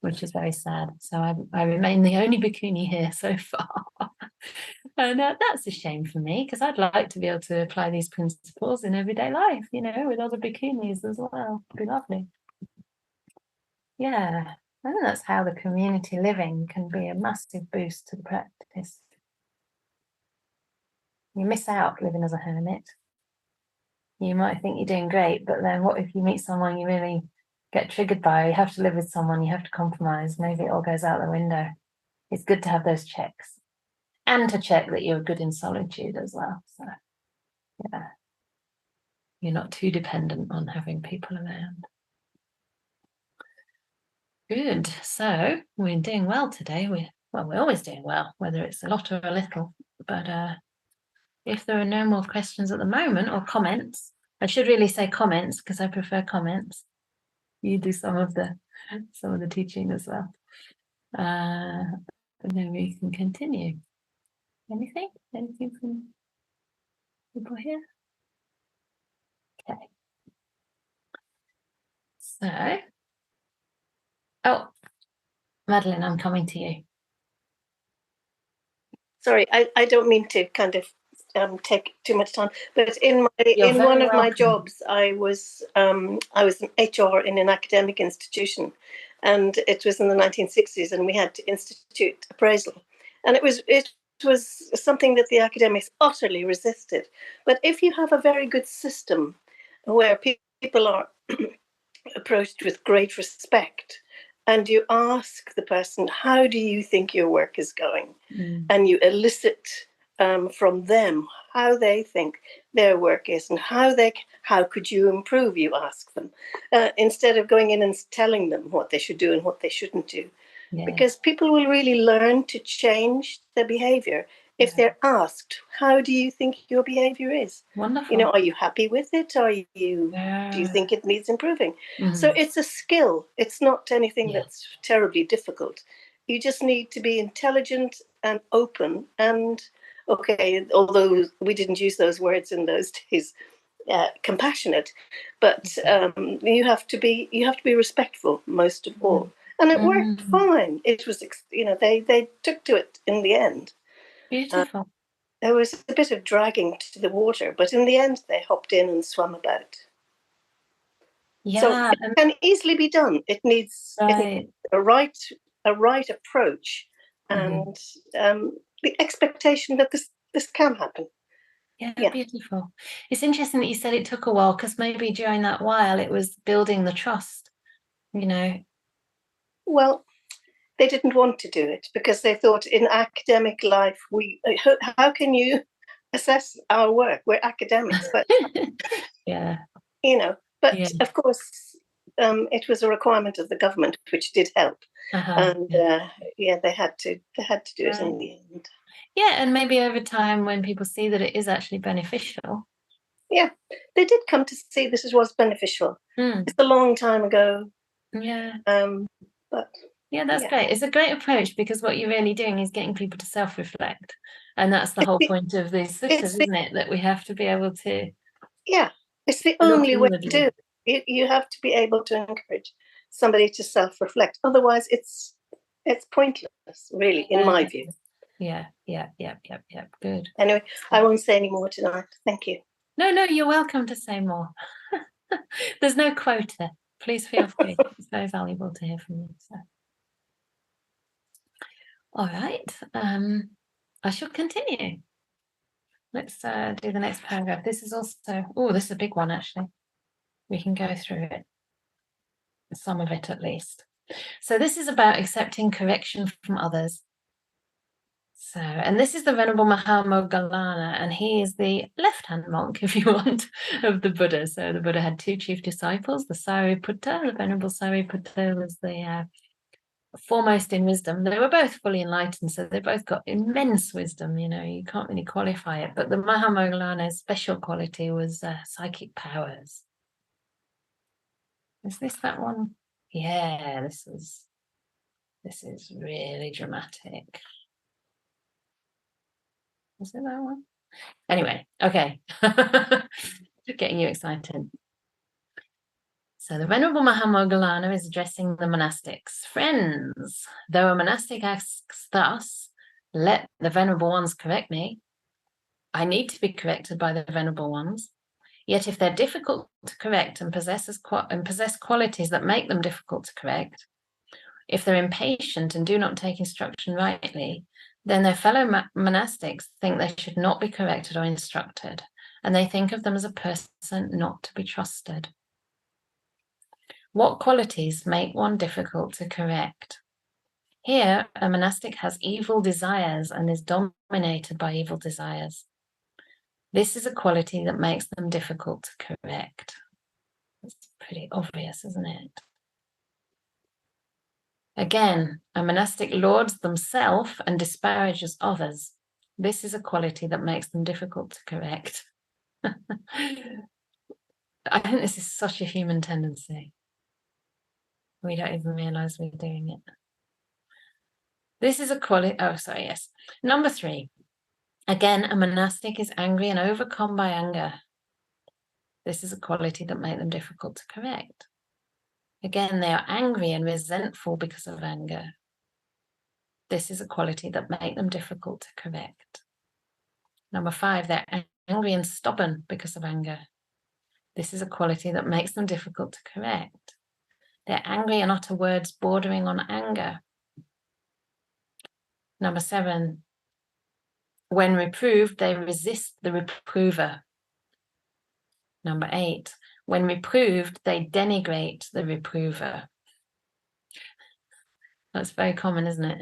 which is very sad. So I remain the only Bhikkhuni here so far. And that's a shame for me, because I'd like to be able to apply these principles in everyday life, you know, with other Bhikkhunis as well. It'd be lovely. Yeah, I think that's how the community living can be a massive boost to the practice. You miss out living as a hermit. You might think you're doing great, but then what if you meet someone you really get triggered by? You have to live with someone, you have to compromise. Maybe it all goes out the window. It's good to have those checks, and to check that you're good in solitude as well. So, yeah, you're not too dependent on having people around. Good. So we're doing well today. We're always doing well, whether it's a lot or a little. But if there are no more questions at the moment, or comments, I should really say comments because I prefer comments. You do some of the teaching as well. And then we can continue. Anything from people here? Okay. So, oh, Madeline, I'm coming to you. Sorry, I don't mean to kind of take too much time, but in one of my jobs, I was an HR in an academic institution, and it was in the 1960s, and we had to institute appraisal, and it was something that the academics utterly resisted. But if you have a very good system where people are approached with great respect, and you ask the person, how do you think your work is going? And you elicit from them how they think their work is, and how could you improve, you ask them, instead of going in and telling them what they should do and what they shouldn't do. Yeah. Because people will really learn to change their behavior if they're asked, how do you think your behavior is? Wonderful. You know, are you happy with it? Do you think it needs improving? So it's a skill. It's not anything that's terribly difficult. You just need to be intelligent and open, and okay, although we didn't use those words in those days, compassionate, but you have to be respectful most of all. And it worked fine. It was, you know, they took to it in the end. Beautiful. There was a bit of dragging to the water, but in the end, they hopped in and swam about. Yeah, so it can easily be done. It needs a right approach, and the expectation that this can happen. Yeah, beautiful. It's interesting that you said it took a while, because maybe during that while it was building the trust, you know. Well, they didn't want to do it because they thought in academic life, how can you assess our work? We're academics, but you know, but of course, it was a requirement of the government, which did help. And they had to do it in the end. Yeah, and maybe over time, when people see that it is actually beneficial. Yeah, they did come to see this was beneficial. It's a long time ago. Yeah. But yeah, that's great. It's a great approach, because what you're really doing is getting people to self-reflect, and that's the whole point of these suttas, isn't it? That we have to be able to. Yeah, it's the only way to do it. You have to be able to encourage somebody to self-reflect. Otherwise, it's pointless, really, in my view. Yeah. Good. Anyway, I won't say any more tonight. Thank you. No, you're welcome to say more. There's no quota. Please feel free. It's very valuable to hear from you. So. All right. I shall continue. Let's do the next paragraph. This is also, this is a big one, actually. We can go through it. Some of it, at least. So this is about accepting correction from others. So, and this is the Venerable Mahamoggallana, and he is the left-hand monk, if you want, of the Buddha. So the Buddha had two chief disciples, the Sariputta. The Venerable Sariputta was the foremost in wisdom. They were both fully enlightened, so they both got immense wisdom. You can't really qualify it. But the Mahamoggallana's special quality was psychic powers. Is this that one? Yeah, this is really dramatic. Is it that one? Anyway, okay. Getting you excited. So the Venerable Mahamoggallana is addressing the monastics. Friends, though a monastic asks thus, let the Venerable Ones correct me, I need to be corrected by the Venerable Ones. Yet if they're difficult to correct and possess qualities that make them difficult to correct, if they're impatient and do not take instruction rightly, then their fellow monastics think they should not be corrected or instructed, and they think of them as a person not to be trusted. What qualities make one difficult to correct? Here, a monastic has evil desires and is dominated by evil desires. This is a quality that makes them difficult to correct. It's pretty obvious, isn't it? Again, a monastic lauds themselves and disparages others. This is a quality that makes them difficult to correct. I think this is such a human tendency. We don't even realize we're doing it. This is a quality. Oh, sorry, yes. Number 3. Again, a monastic is angry and overcome by anger. This is a quality that makes them difficult to correct. Again, they are angry and resentful because of anger. This is a quality that makes them difficult to correct. Number 5, they're angry and stubborn because of anger. This is a quality that makes them difficult to correct. They're angry and utter words bordering on anger. Number 7, when reproved, they resist the reprover. Number 8, when reproved, they denigrate the reprover. That's very common, isn't it?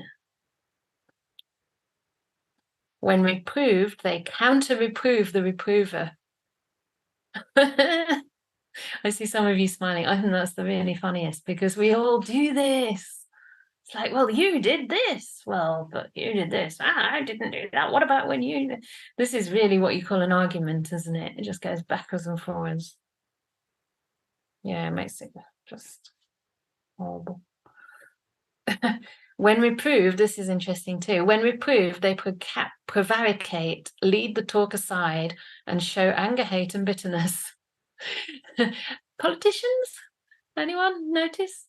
When reproved, they counter-reprove the reprover. I see some of you smiling. I think that's the really funniest, because we all do this. It's like, well, you did this. Well, but you did this. I didn't do that. What about when you... This is really what you call an argument, isn't it? It just goes backwards and forwards. Yeah, it makes it just horrible. When reproved, this is interesting too. When reproved, they prevaricate, lead the talk aside, and show anger, hate, and bitterness. Politicians? Anyone notice?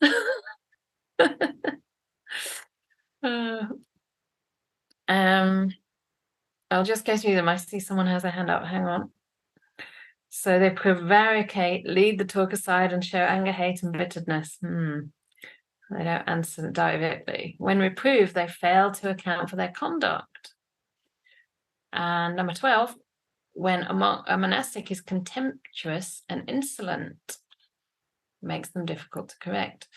I'll just go through them. I see someone has a hand up. Hang on. So they prevaricate, lead the talk aside, and show anger, hate, and bitterness. They don't answer directly. When reproved, they fail to account for their conduct. And number 12, when a monastic is contemptuous and insolent, makes them difficult to correct.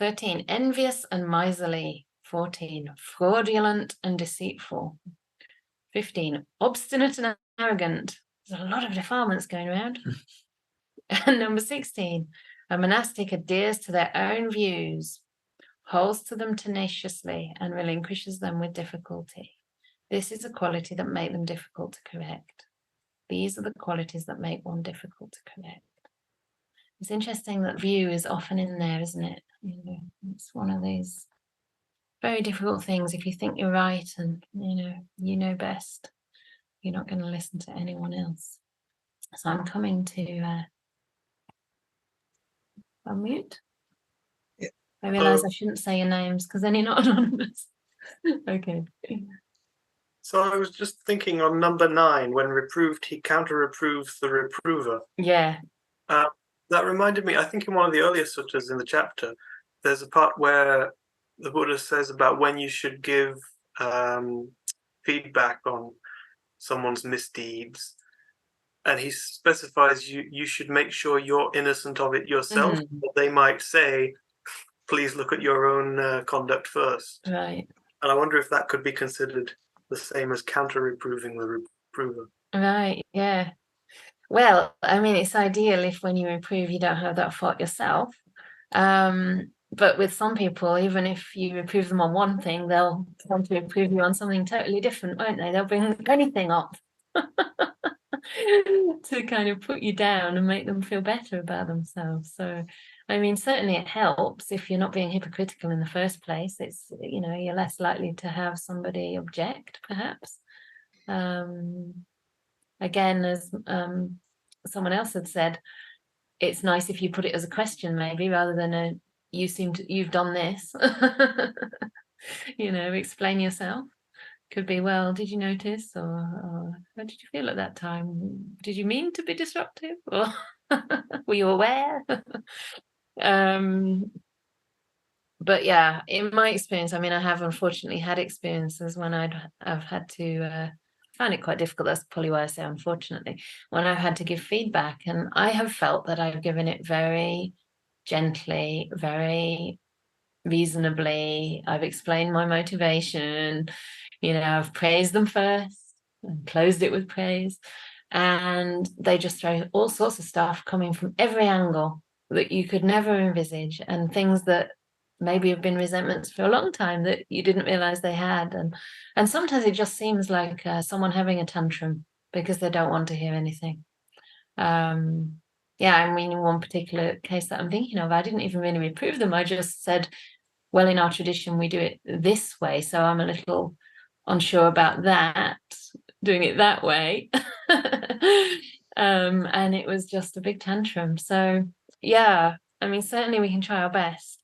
13, envious and miserly. 14, fraudulent and deceitful. 15, obstinate and arrogant. There's a lot of defilements going around. And number 16, a monastic adheres to their own views, holds to them tenaciously, and relinquishes them with difficulty. This is a quality that makes them difficult to correct. These are the qualities that make one difficult to correct. It's interesting that view is often in there, isn't it? You know, it's one of these very difficult things. If you think you're right and you know best, you're not going to listen to anyone else. So I'm coming to unmute. Yeah. I realise I shouldn't say your names because then you're not anonymous. Okay. So I was just thinking on number 9, when reproved, he counter-reproves the reprover. Yeah. That reminded me, I think in one of the earlier suttas in the chapter, there's a part where the Buddha says about when you should give feedback on someone's misdeeds. And he specifies you should make sure you're innocent of it yourself. But they might say, please look at your own conduct first. Right. And I wonder if that could be considered the same as counter-reproving the reprover. Right, yeah. Well, I mean, it's ideal if when you reprove, you don't have that fault yourself. But with some people, even if you reprove them on one thing, they'll want to reprove you on something totally different, won't they? They'll bring anything up to kind of put you down and make them feel better about themselves. So, I mean, certainly it helps if you're not being hypocritical in the first place. It's, you're less likely to have somebody object, perhaps. Again, as someone else had said, it's nice if you put it as a question, maybe, rather than you've done this. Explain yourself. Could be, well, did you notice, or how did you feel at that time? Did you mean to be disruptive, or were you aware? But yeah, in my experience, I mean, I have unfortunately had experiences when I've had to find it quite difficult. That's probably why I say unfortunately, when I've had to give feedback, and I have felt that I've given it very gently, very reasonably. I've explained my motivation, I've praised them first and closed it with praise, and they just throw all sorts of stuff coming from every angle that you could never envisage, and things that maybe have been resentments for a long time that you didn't realize they had. And sometimes it just seems like someone having a tantrum because they don't want to hear anything. Yeah, I mean, in one particular case that I'm thinking of, I didn't even really reprove them. I just said, well, in our tradition, we do it this way. So I'm a little unsure about that, doing it that way. And it was just a big tantrum. So, yeah, I mean, certainly we can try our best.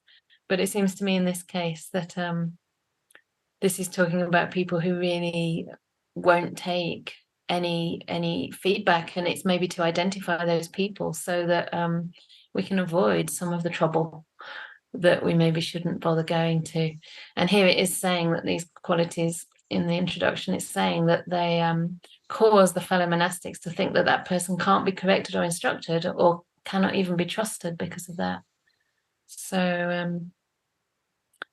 But it seems to me in this case that this is talking about people who really won't take any feedback, and it's maybe to identify those people so that we can avoid some of the trouble that we maybe shouldn't bother going to. And here it is saying that these qualities in the introduction, it's saying that they cause the fellow monastics to think that that person can't be corrected or instructed or cannot even be trusted because of that. So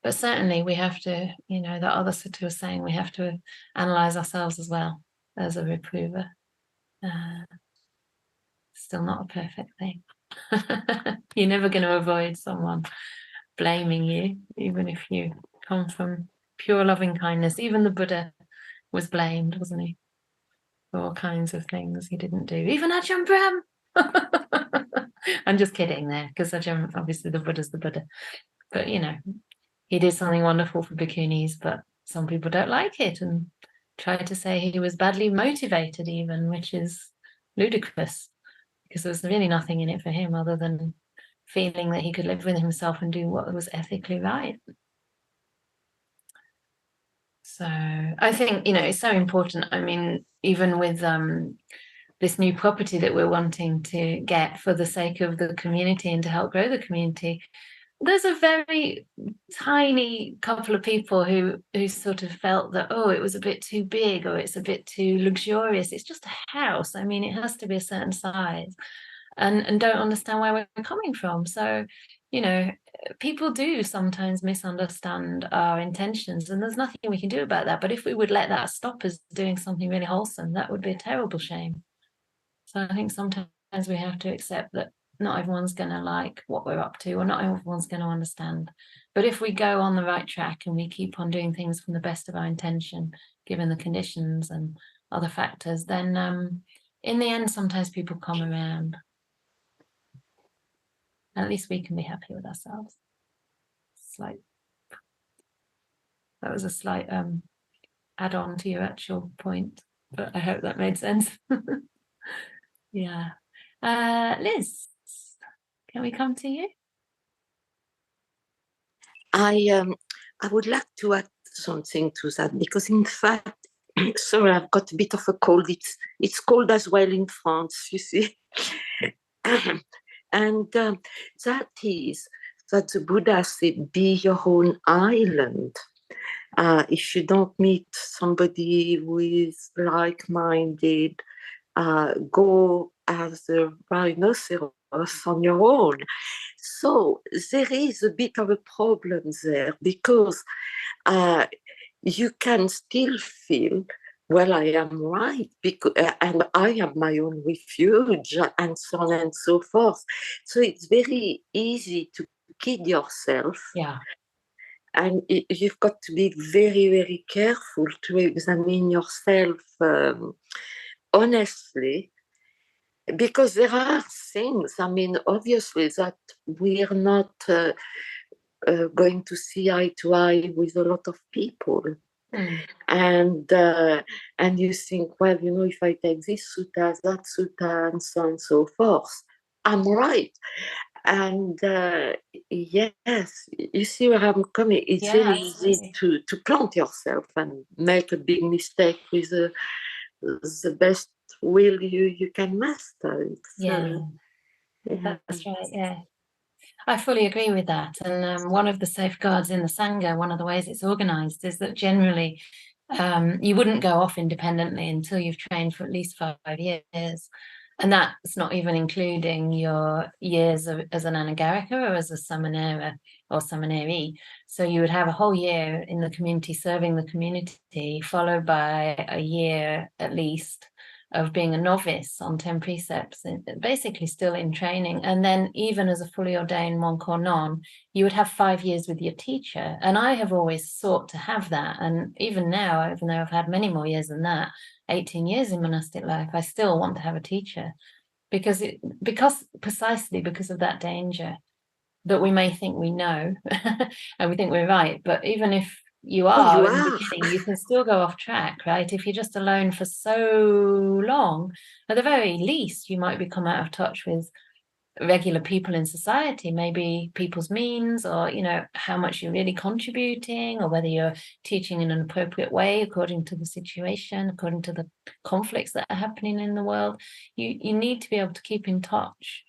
but certainly we have to, the other Sutta was saying we have to analyze ourselves as well as a reprover. Still not a perfect thing. You're never going to avoid someone blaming you, even if you come from pure loving kindness. Even the Buddha was blamed, wasn't he? For all kinds of things he didn't do. Even Ajahn Brahm. I'm just kidding there, because Ajahn, obviously the Buddha's the Buddha. But, he did something wonderful for bhikkhunis, but some people don't like it and try to say he was badly motivated even, which is ludicrous, because there was really nothing in it for him other than feeling that he could live with himself and do what was ethically right. So I think, it's so important. I mean, even with this new property that we're wanting to get for the sake of the community and to help grow the community, there's a very tiny couple of people who sort of felt that, oh, it was a bit too big or it's a bit too luxurious. It's just a house. I mean, it has to be a certain size, and don't understand where we're coming from. So, people do sometimes misunderstand our intentions, and there's nothing we can do about that. But if we would let that stop us doing something really wholesome, that would be a terrible shame. So I think sometimes we have to accept that not everyone's going to like what we're up to, or not everyone's going to understand. But if we go on the right track and we keep on doing things from the best of our intention, given the conditions and other factors, then in the end, sometimes people come around. At least we can be happy with ourselves. That was a slight add-on to your actual point, but I hope that made sense. Yeah. Liz, can we come to you? I would like to add something to that, because in fact, sorry, I've got a bit of a cold. It's cold as well in France, you see. And that is that the Buddha said, be your own island. If you don't meet somebody who is like-minded, go as a rhinoceros on your own. So there is a bit of a problem there, because you can still feel, well, I am right, because, and I have my own refuge, and so on and so forth. So it's very easy to kid yourself. Yeah. And you've got to be very, very careful to examine yourself honestly, because there are things, I mean, obviously, that we're not going to see eye to eye with a lot of people. And you think, well, you know, if I take this sutta, that sutta, and so on and so forth, I'm right. And yes, you see where I'm coming. It's very easy to plant yourself and make a big mistake with the best will you can master. That's right. Yeah, I fully agree with that. And one of the safeguards in the Sangha, one of the ways it's organized, is that generally you wouldn't go off independently until you've trained for at least 5 years. And that's not even including your years as an anagarika or as a samanera or samaneri. So you would have a whole year in the community, serving the community, followed by a year at least of being a novice on 10 precepts, basically still in training. And then even as a fully ordained monk or non, you would have 5 years with your teacher. And I have always sought to have that. And even now, even though I've had many more years than that, 18 years in monastic life, I still want to have a teacher, because precisely because of that danger that we may think we know and we think we're right. But even if you are in the beginning, you can still go off track, right? If you're just alone for so long, at the very least, you might become out of touch with regular people in society, maybe people's means, or, you know, how much you're really contributing, or whether you're teaching in an appropriate way according to the situation, according to the conflicts that are happening in the world. You need to be able to keep in touch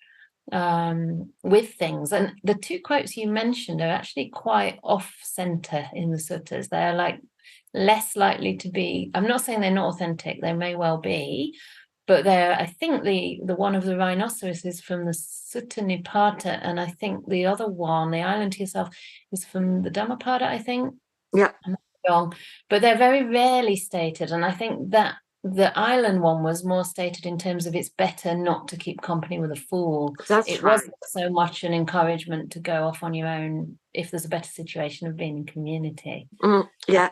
with things. And the 2 quotes you mentioned are actually quite off-center in the suttas. They're like less likely to be, I'm not saying they're not authentic, they may well be, but they're, I think the one of the rhinoceros is from the Sutta Nipata, and I think the other one, the island to yourself, is from the Dhammapada, I think. Yeah. I'm not wrong, but they're very rarely stated. And I think that the island one was more stated in terms of it's better not to keep company with a fool. It wasn't so much an encouragement to go off on your own if there's a better situation of being in community. Yeah.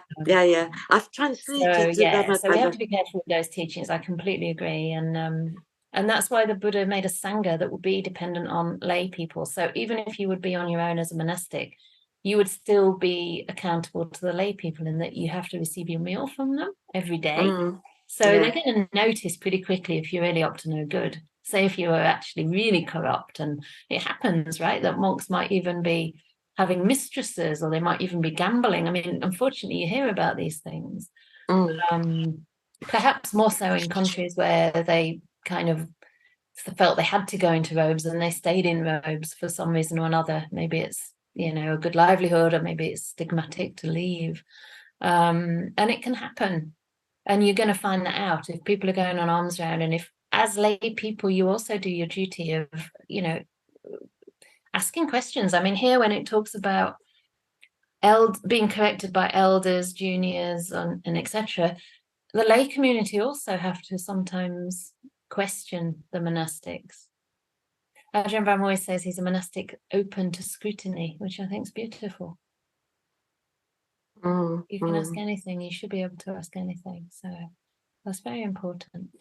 I've translated so we have to be careful with those teachings. I completely agree. And that's why the Buddha made a Sangha that would be dependent on lay people. So even if you would be on your own as a monastic, you would still be accountable to the lay people in that you have to receive your meal from them every day. So they're going to notice pretty quickly if you're really up to no good. Say if you are actually really corrupt, and it happens, right, that monks might even be having mistresses, or they might even be gambling. I mean, unfortunately, you hear about these things. Perhaps more so in countries where they kind of felt they had to go into robes and they stayed in robes for some reason or another. Maybe it's, you know, a good livelihood, or maybe it's stigmatic to leave. And it can happen. And you're going to find that out if people are going on alms round, and if as lay people you also do your duty of, you know, asking questions. I mean, here when it talks about being corrected by elders, juniors, and etc., the lay community also have to sometimes question the monastics. Ajahn Brahm always says he's a monastic open to scrutiny, which I think is beautiful. You can ask anything, you should be able to ask anything. So that's very important.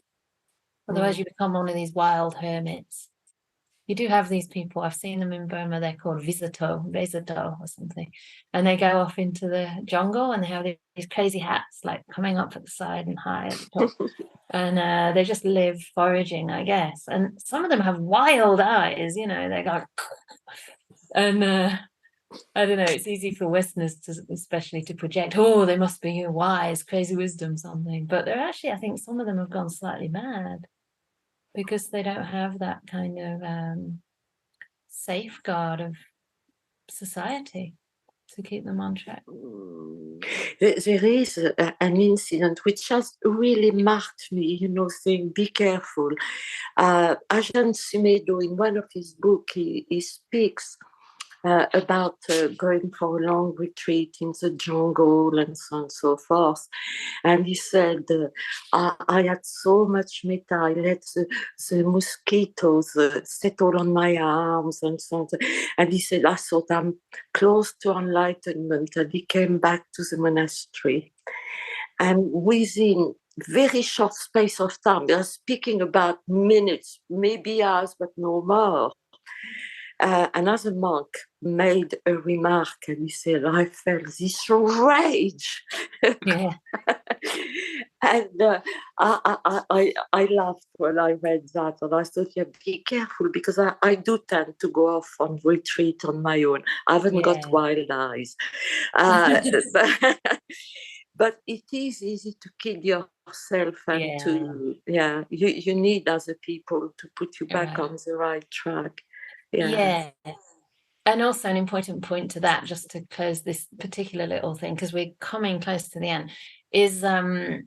Otherwise you become one of these wild hermits. you do have these people. I've seen them in Burma. They're called visitor or something, and they go off into the jungle and they have these crazy hats like coming up at the side and high at the top. And they just live foraging, I guess. And some of them have wild eyes, you know, they go, and I don't know, it's easy for Westerners to, especially, to project, oh, they must be wise, crazy wisdom, something. But they're actually, I think some of them have gone slightly mad because they don't have that kind of safeguard of society to keep them on track. There is an incident which has really marked me, you know, saying, be careful. Ajahn Sumedho, in one of his books, he speaks about going for a long retreat in the jungle and so on and so forth. And he said, I had so much metta, I let the mosquitoes settle on my arms and so on. And he said, I thought I'm close to enlightenment. And he came back to the monastery. And within very short space of time, they are speaking about minutes, maybe hours, but no more. Another monk made a remark and he said, I felt this rage. Yeah. And I laughed when I read that, and I thought, yeah, be careful, because I do tend to go off on retreat on my own. I haven't got wild eyes. But it is easy to kid yourself and you need other people to put you back on the right track. Yeah. And also an important point to that, just to close this particular little thing, because we're coming close to the end, is to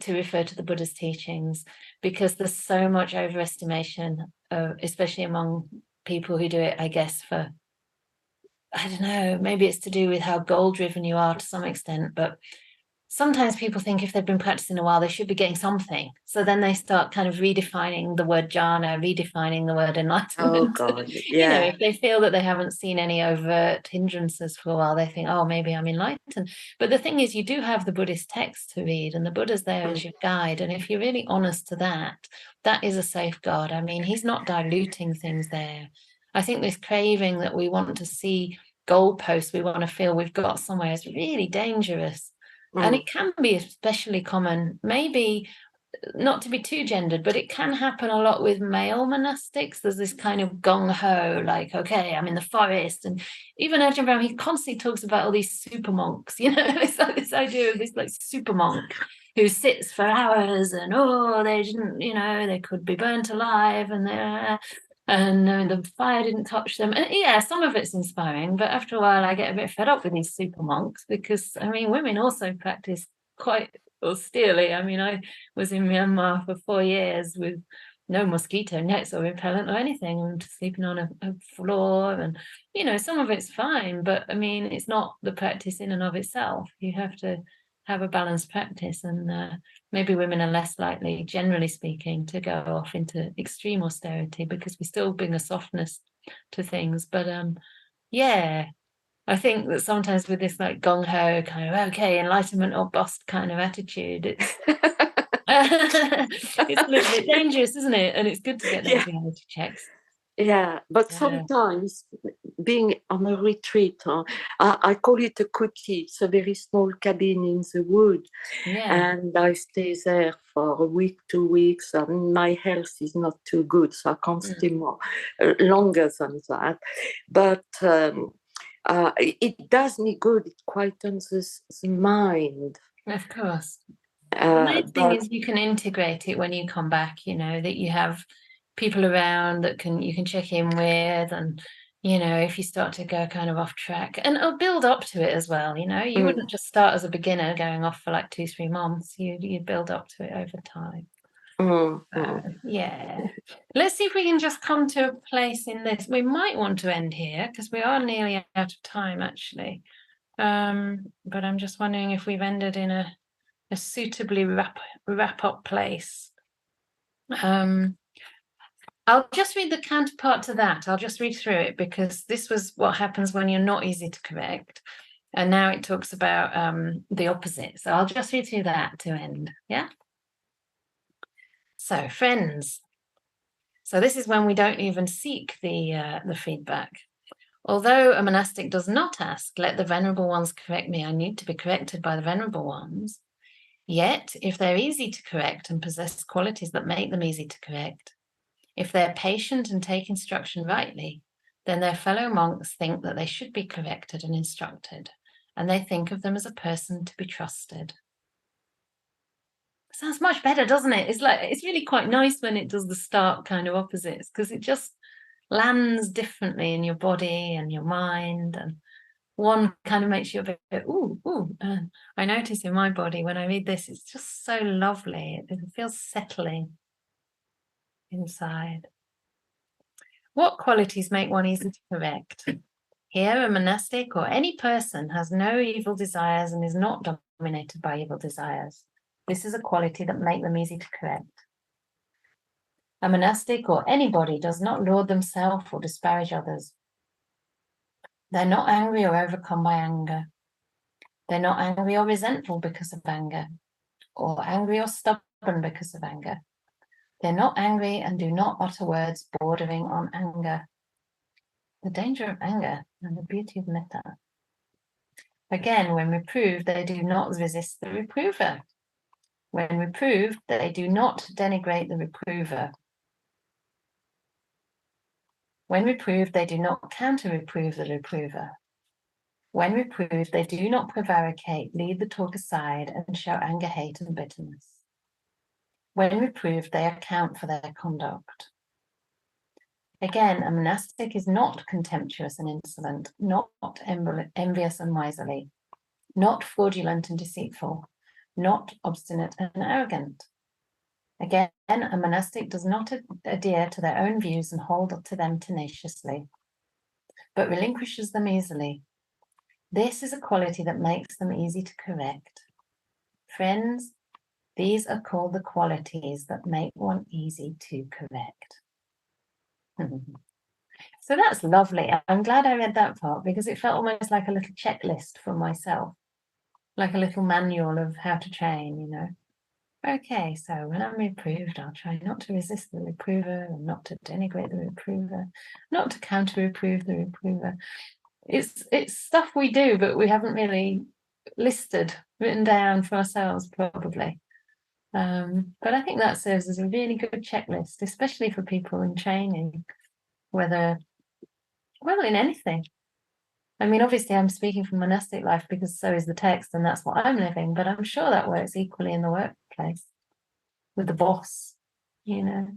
refer to the Buddha's teachings, because there's so much overestimation, especially among people who do it, I guess, for, I don't know, maybe it's to do with how goal-driven you are to some extent, but sometimes people think if they've been practicing a while, they should be getting something. So then they start kind of redefining the word jhana, redefining the word enlightenment. Oh, God. Yeah. You know, if they feel that they haven't seen any overt hindrances for a while, they think, oh, maybe I'm enlightened. But the thing is, you do have the Buddhist text to read, and the Buddha's there as your guide. And if you're really honest to that, that is a safeguard. I mean, he's not diluting things there. I think this craving that we want to see goalposts, we want to feel we've got somewhere, is really dangerous. And it can be especially common, maybe not to be too gendered, but it can happen a lot with male monastics. There's this kind of gung-ho, like, okay, I'm in the forest. And even Ajahn Brahm, he constantly talks about all these super monks, you know, it's like this idea of this like super monk who sits for hours and, oh, they didn't, you know, they could be burnt alive and the fire didn't touch them. And yeah, some of it's inspiring, but after a while I get a bit fed up with these super monks, because I mean, women also practice quite austerely. I mean, I was in Myanmar for 4 years with no mosquito nets or repellent or anything, and sleeping on a floor, and you know, some of it's fine, but I mean, it's not the practice in and of itself. You have to have a balanced practice, and maybe women are less likely, generally speaking, to go off into extreme austerity, because we still bring a softness to things. But yeah, I think that sometimes with this like gung-ho kind of, okay, enlightenment or bust kind of attitude, it's it's a little bit dangerous, isn't it? And it's good to get those reality checks. Yeah, but sometimes being on a retreat, I call it a kuti. It's a very small cabin in the wood, and I stay there for a week, 2 weeks. My health is not too good, so I can't stay more longer than that. But it does me good. It quietens the mind. Of course. The main thing is you can integrate it when you come back, you know, that you have people around that you can check in with, and you know, if you start to go kind of off track, and it'll build up to it as well, you know, you wouldn't just start as a beginner going off for like 2-3 months, you build up to it over time. Yeah, let's see if we can just come to a place in this. We might want to end here because we are nearly out of time actually, but I'm just wondering if we've ended in a suitably wrap up place. I'll just read the counterpart to that. I'll just read through it, because this was what happens when you're not easy to correct. And now it talks about the opposite. So I'll just read through that to end. Yeah. So, friends, So this is when we don't even seek the feedback. Although a monastic does not ask, let the venerable ones correct me, I need to be corrected by the venerable ones. Yet, if they're easy to correct and possess qualities that make them easy to correct, if they're patient and take instruction rightly, then their fellow monks think that they should be corrected and instructed, and they think of them as a person to be trusted. Sounds much better, doesn't it? It's really quite nice when it does the stark kind of opposites, because it just lands differently in your body and your mind, and one kind of makes you a bit ooh. I notice in my body when I read this, it's just so lovely. It feels settling inside. What qualities make one easy to correct? Here, a monastic or any person has no evil desires and is not dominated by evil desires. This is a quality that makes them easy to correct. A monastic or anybody does not laud themselves or disparage others. They're not angry or overcome by anger. They're not angry or resentful because of anger, or angry or stubborn because of anger. They're not angry and do not utter words bordering on anger. The danger of anger and the beauty of metta. Again, when reproved, they do not resist the reprover. When reproved, they do not denigrate the reprover. When reproved, they do not counter-reprove the reprover. When reproved, they do not prevaricate, lead the talk aside, and show anger, hate, and bitterness. When reproved, they account for their conduct. Again, a monastic is not contemptuous and insolent, not envious and miserly, not fraudulent and deceitful, not obstinate and arrogant. Again, a monastic does not adhere to their own views and hold to them tenaciously, but relinquishes them easily. This is a quality that makes them easy to correct. Friends, these are called the qualities that make one easy to correct. So that's lovely. I'm glad I read that part, because it felt almost like a little checklist for myself, like a little manual of how to train, you know. Okay, so when I'm reproved, I'll try not to resist the reprover and not to denigrate the reprover, not to counter-reprove the reprover. It's stuff we do, but we haven't really written down for ourselves, probably. But I think that serves as a really good checklist, especially for people in training, whether in anything. I mean, obviously I'm speaking from monastic life because so is the text and that's what I'm living, but I'm sure that works equally in the workplace with the boss, you know.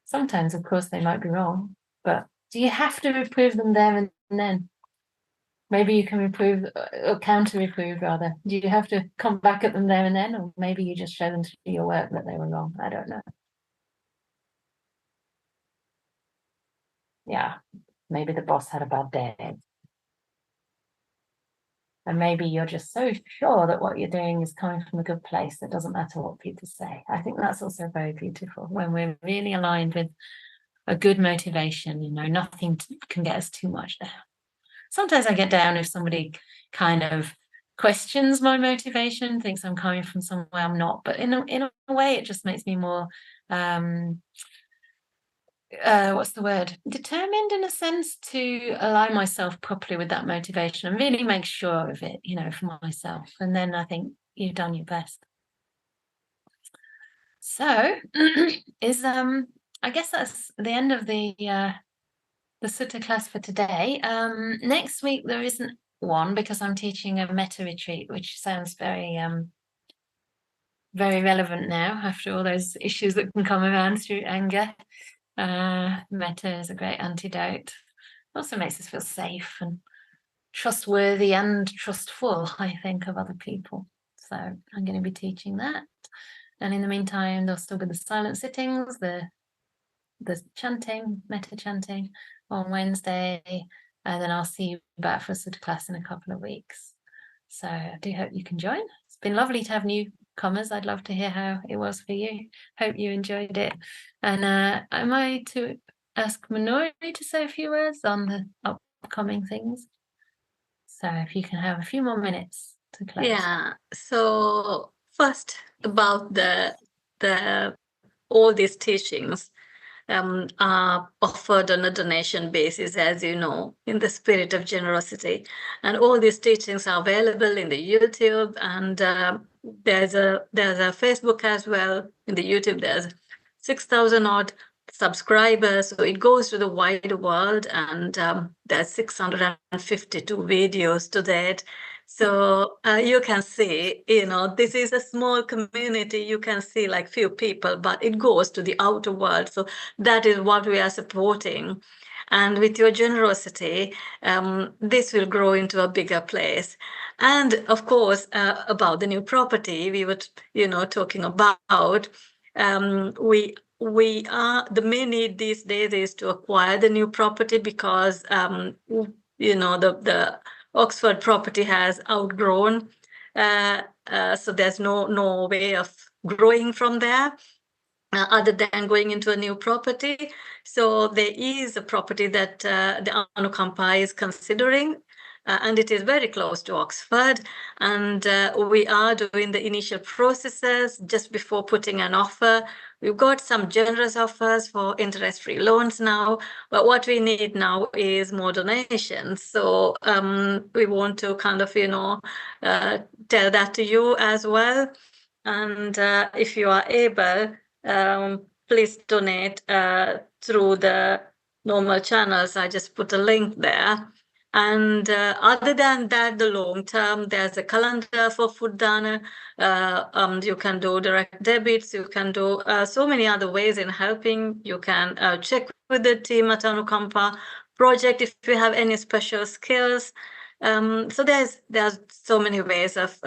Sometimes, of course, they might be wrong, but do you have to reprove them there and then? Maybe you can reprove or counter-reprove, rather. Do you have to come back at them there and then, or maybe you just show them through your work that they were wrong? I don't know. Yeah, maybe the boss had a bad day. And maybe you're just so sure that what you're doing is coming from a good place that doesn't matter what people say. I think that's also very beautiful when we're really aligned with a good motivation, you know, nothing can get us too much down. Sometimes I get down if somebody kind of questions my motivation, thinks I'm coming from somewhere I'm not, but in a way it just makes me more what's the word? Determined, in a sense, to align myself properly with that motivation and really make sure of it, you know, for myself. And then I think you've done your best. So I guess that's the end of the Sutta class for today. Next week there isn't one because I'm teaching a metta retreat, which sounds very very relevant now after all those issues that can come around through anger. Metta is a great antidote. Also makes us feel safe and trustworthy and trustful, I think, of other people. So I'm going to be teaching that. And in the meantime, there'll still be the silent sittings, the chanting, metta chanting on Wednesday, and then I'll see you back for a Sutta class in a couple of weeks. So I do hope you can join. It's been lovely to have newcomers. I'd love to hear how it was for you. Hope you enjoyed it. And am I to ask Minori to say a few words on the upcoming things? So if you can have a few more minutes to close. Yeah. So first about the all these teachings. are offered on a donation basis, as you know, in the spirit of generosity. And all these teachings are available in the YouTube, and there's a Facebook as well. In the YouTube, there's 6,000 odd subscribers, so it goes to the wider world, and there's 652 videos to that. So you can see, this is a small community. You can see like few people, but it goes to the outer world. So that is what we are supporting. And with your generosity, this will grow into a bigger place. And of course, about the new property we were, talking about, we are, the main need these days is to acquire the new property, because the Oxford property has outgrown, so there's no way of growing from there other than going into a new property. So there is a property that the Anukampa is considering, and it is very close to Oxford, and we are doing the initial processes just before putting an offer. We've got some generous offers for interest-free loans now, but what we need now is more donations. So we want to kind of, tell that to you as well. And if you are able, please donate through the normal channels. I just put a link there. And other than that, the long term, there's a calendar for food dana. You can do direct debits. You can do so many other ways in helping. You can check with the team at Anukampa project if you have any special skills. So there's so many ways of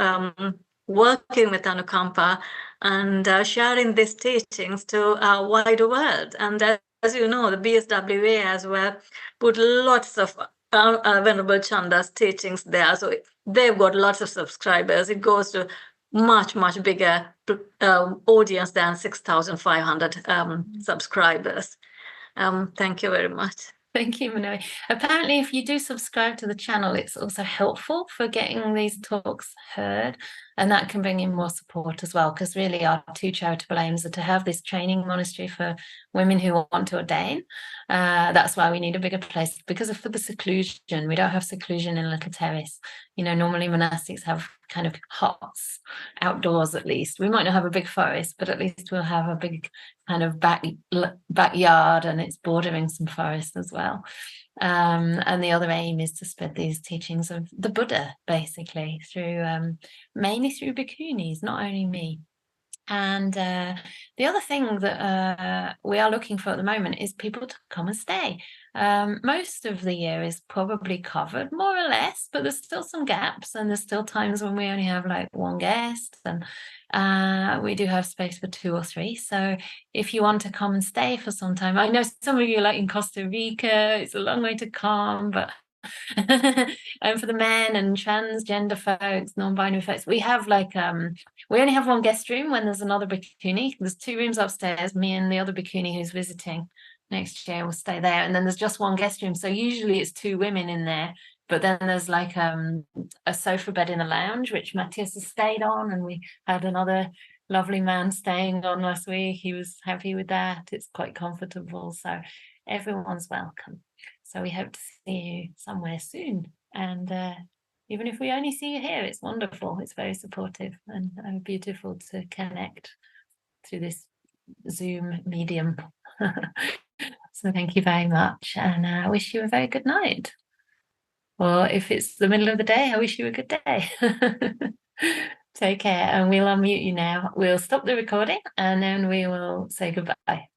working with Anukampa and sharing these teachings to our wider world. And as you know, the BSWA as well put lots of Venerable Chanda's teachings there. So they've got lots of subscribers. It goes to much bigger audience than 6,500 subscribers. Thank you very much. Thank you, Manoi. Apparently, if you do subscribe to the channel, it's also helpful for getting these talks heard, and that can bring in more support as well, because really our two charitable aims are to have this training monastery for women who want to ordain. That's why we need a bigger place, because for the seclusion. We don't have seclusion in Little Terrace. Normally monastics have kind of huts outdoors. At least we might not have a big forest, but at least we'll have a big kind of backyard, and it's bordering some forest as well. And the other aim is to spread these teachings of the Buddha, basically, through mainly through bhikkhunis, not only me. And the other thing that we are looking for at the moment is people to come and stay. Most of the year is probably covered, more or less, but there's still some gaps, and there's still times when we only have like one guest, and we do have space for 2 or 3. So if you want to come and stay for some time, I know some of you are like in Costa Rica, it's a long way to come, but and for the men and transgender folks, non-binary folks, we have like we only have one guest room when there's another bhikkhuni. There's 2 rooms upstairs. Me and the other bhikkhuni who's visiting next year will stay there, and then there's just one guest room. So usually it's 2 women in there, but then there's like a sofa bed in the lounge, which Matthias has stayed on, and we had another lovely man staying on last week. He was happy with that. It's quite comfortable, so everyone's welcome. So we hope to see you somewhere soon. And even if we only see you here, it's wonderful. It's very supportive and beautiful to connect through this Zoom medium. So thank you very much. And I wish you a very good night. Or if it's the middle of the day, I wish you a good day. Take care. And we'll unmute you now. We'll stop the recording, and then we will say goodbye.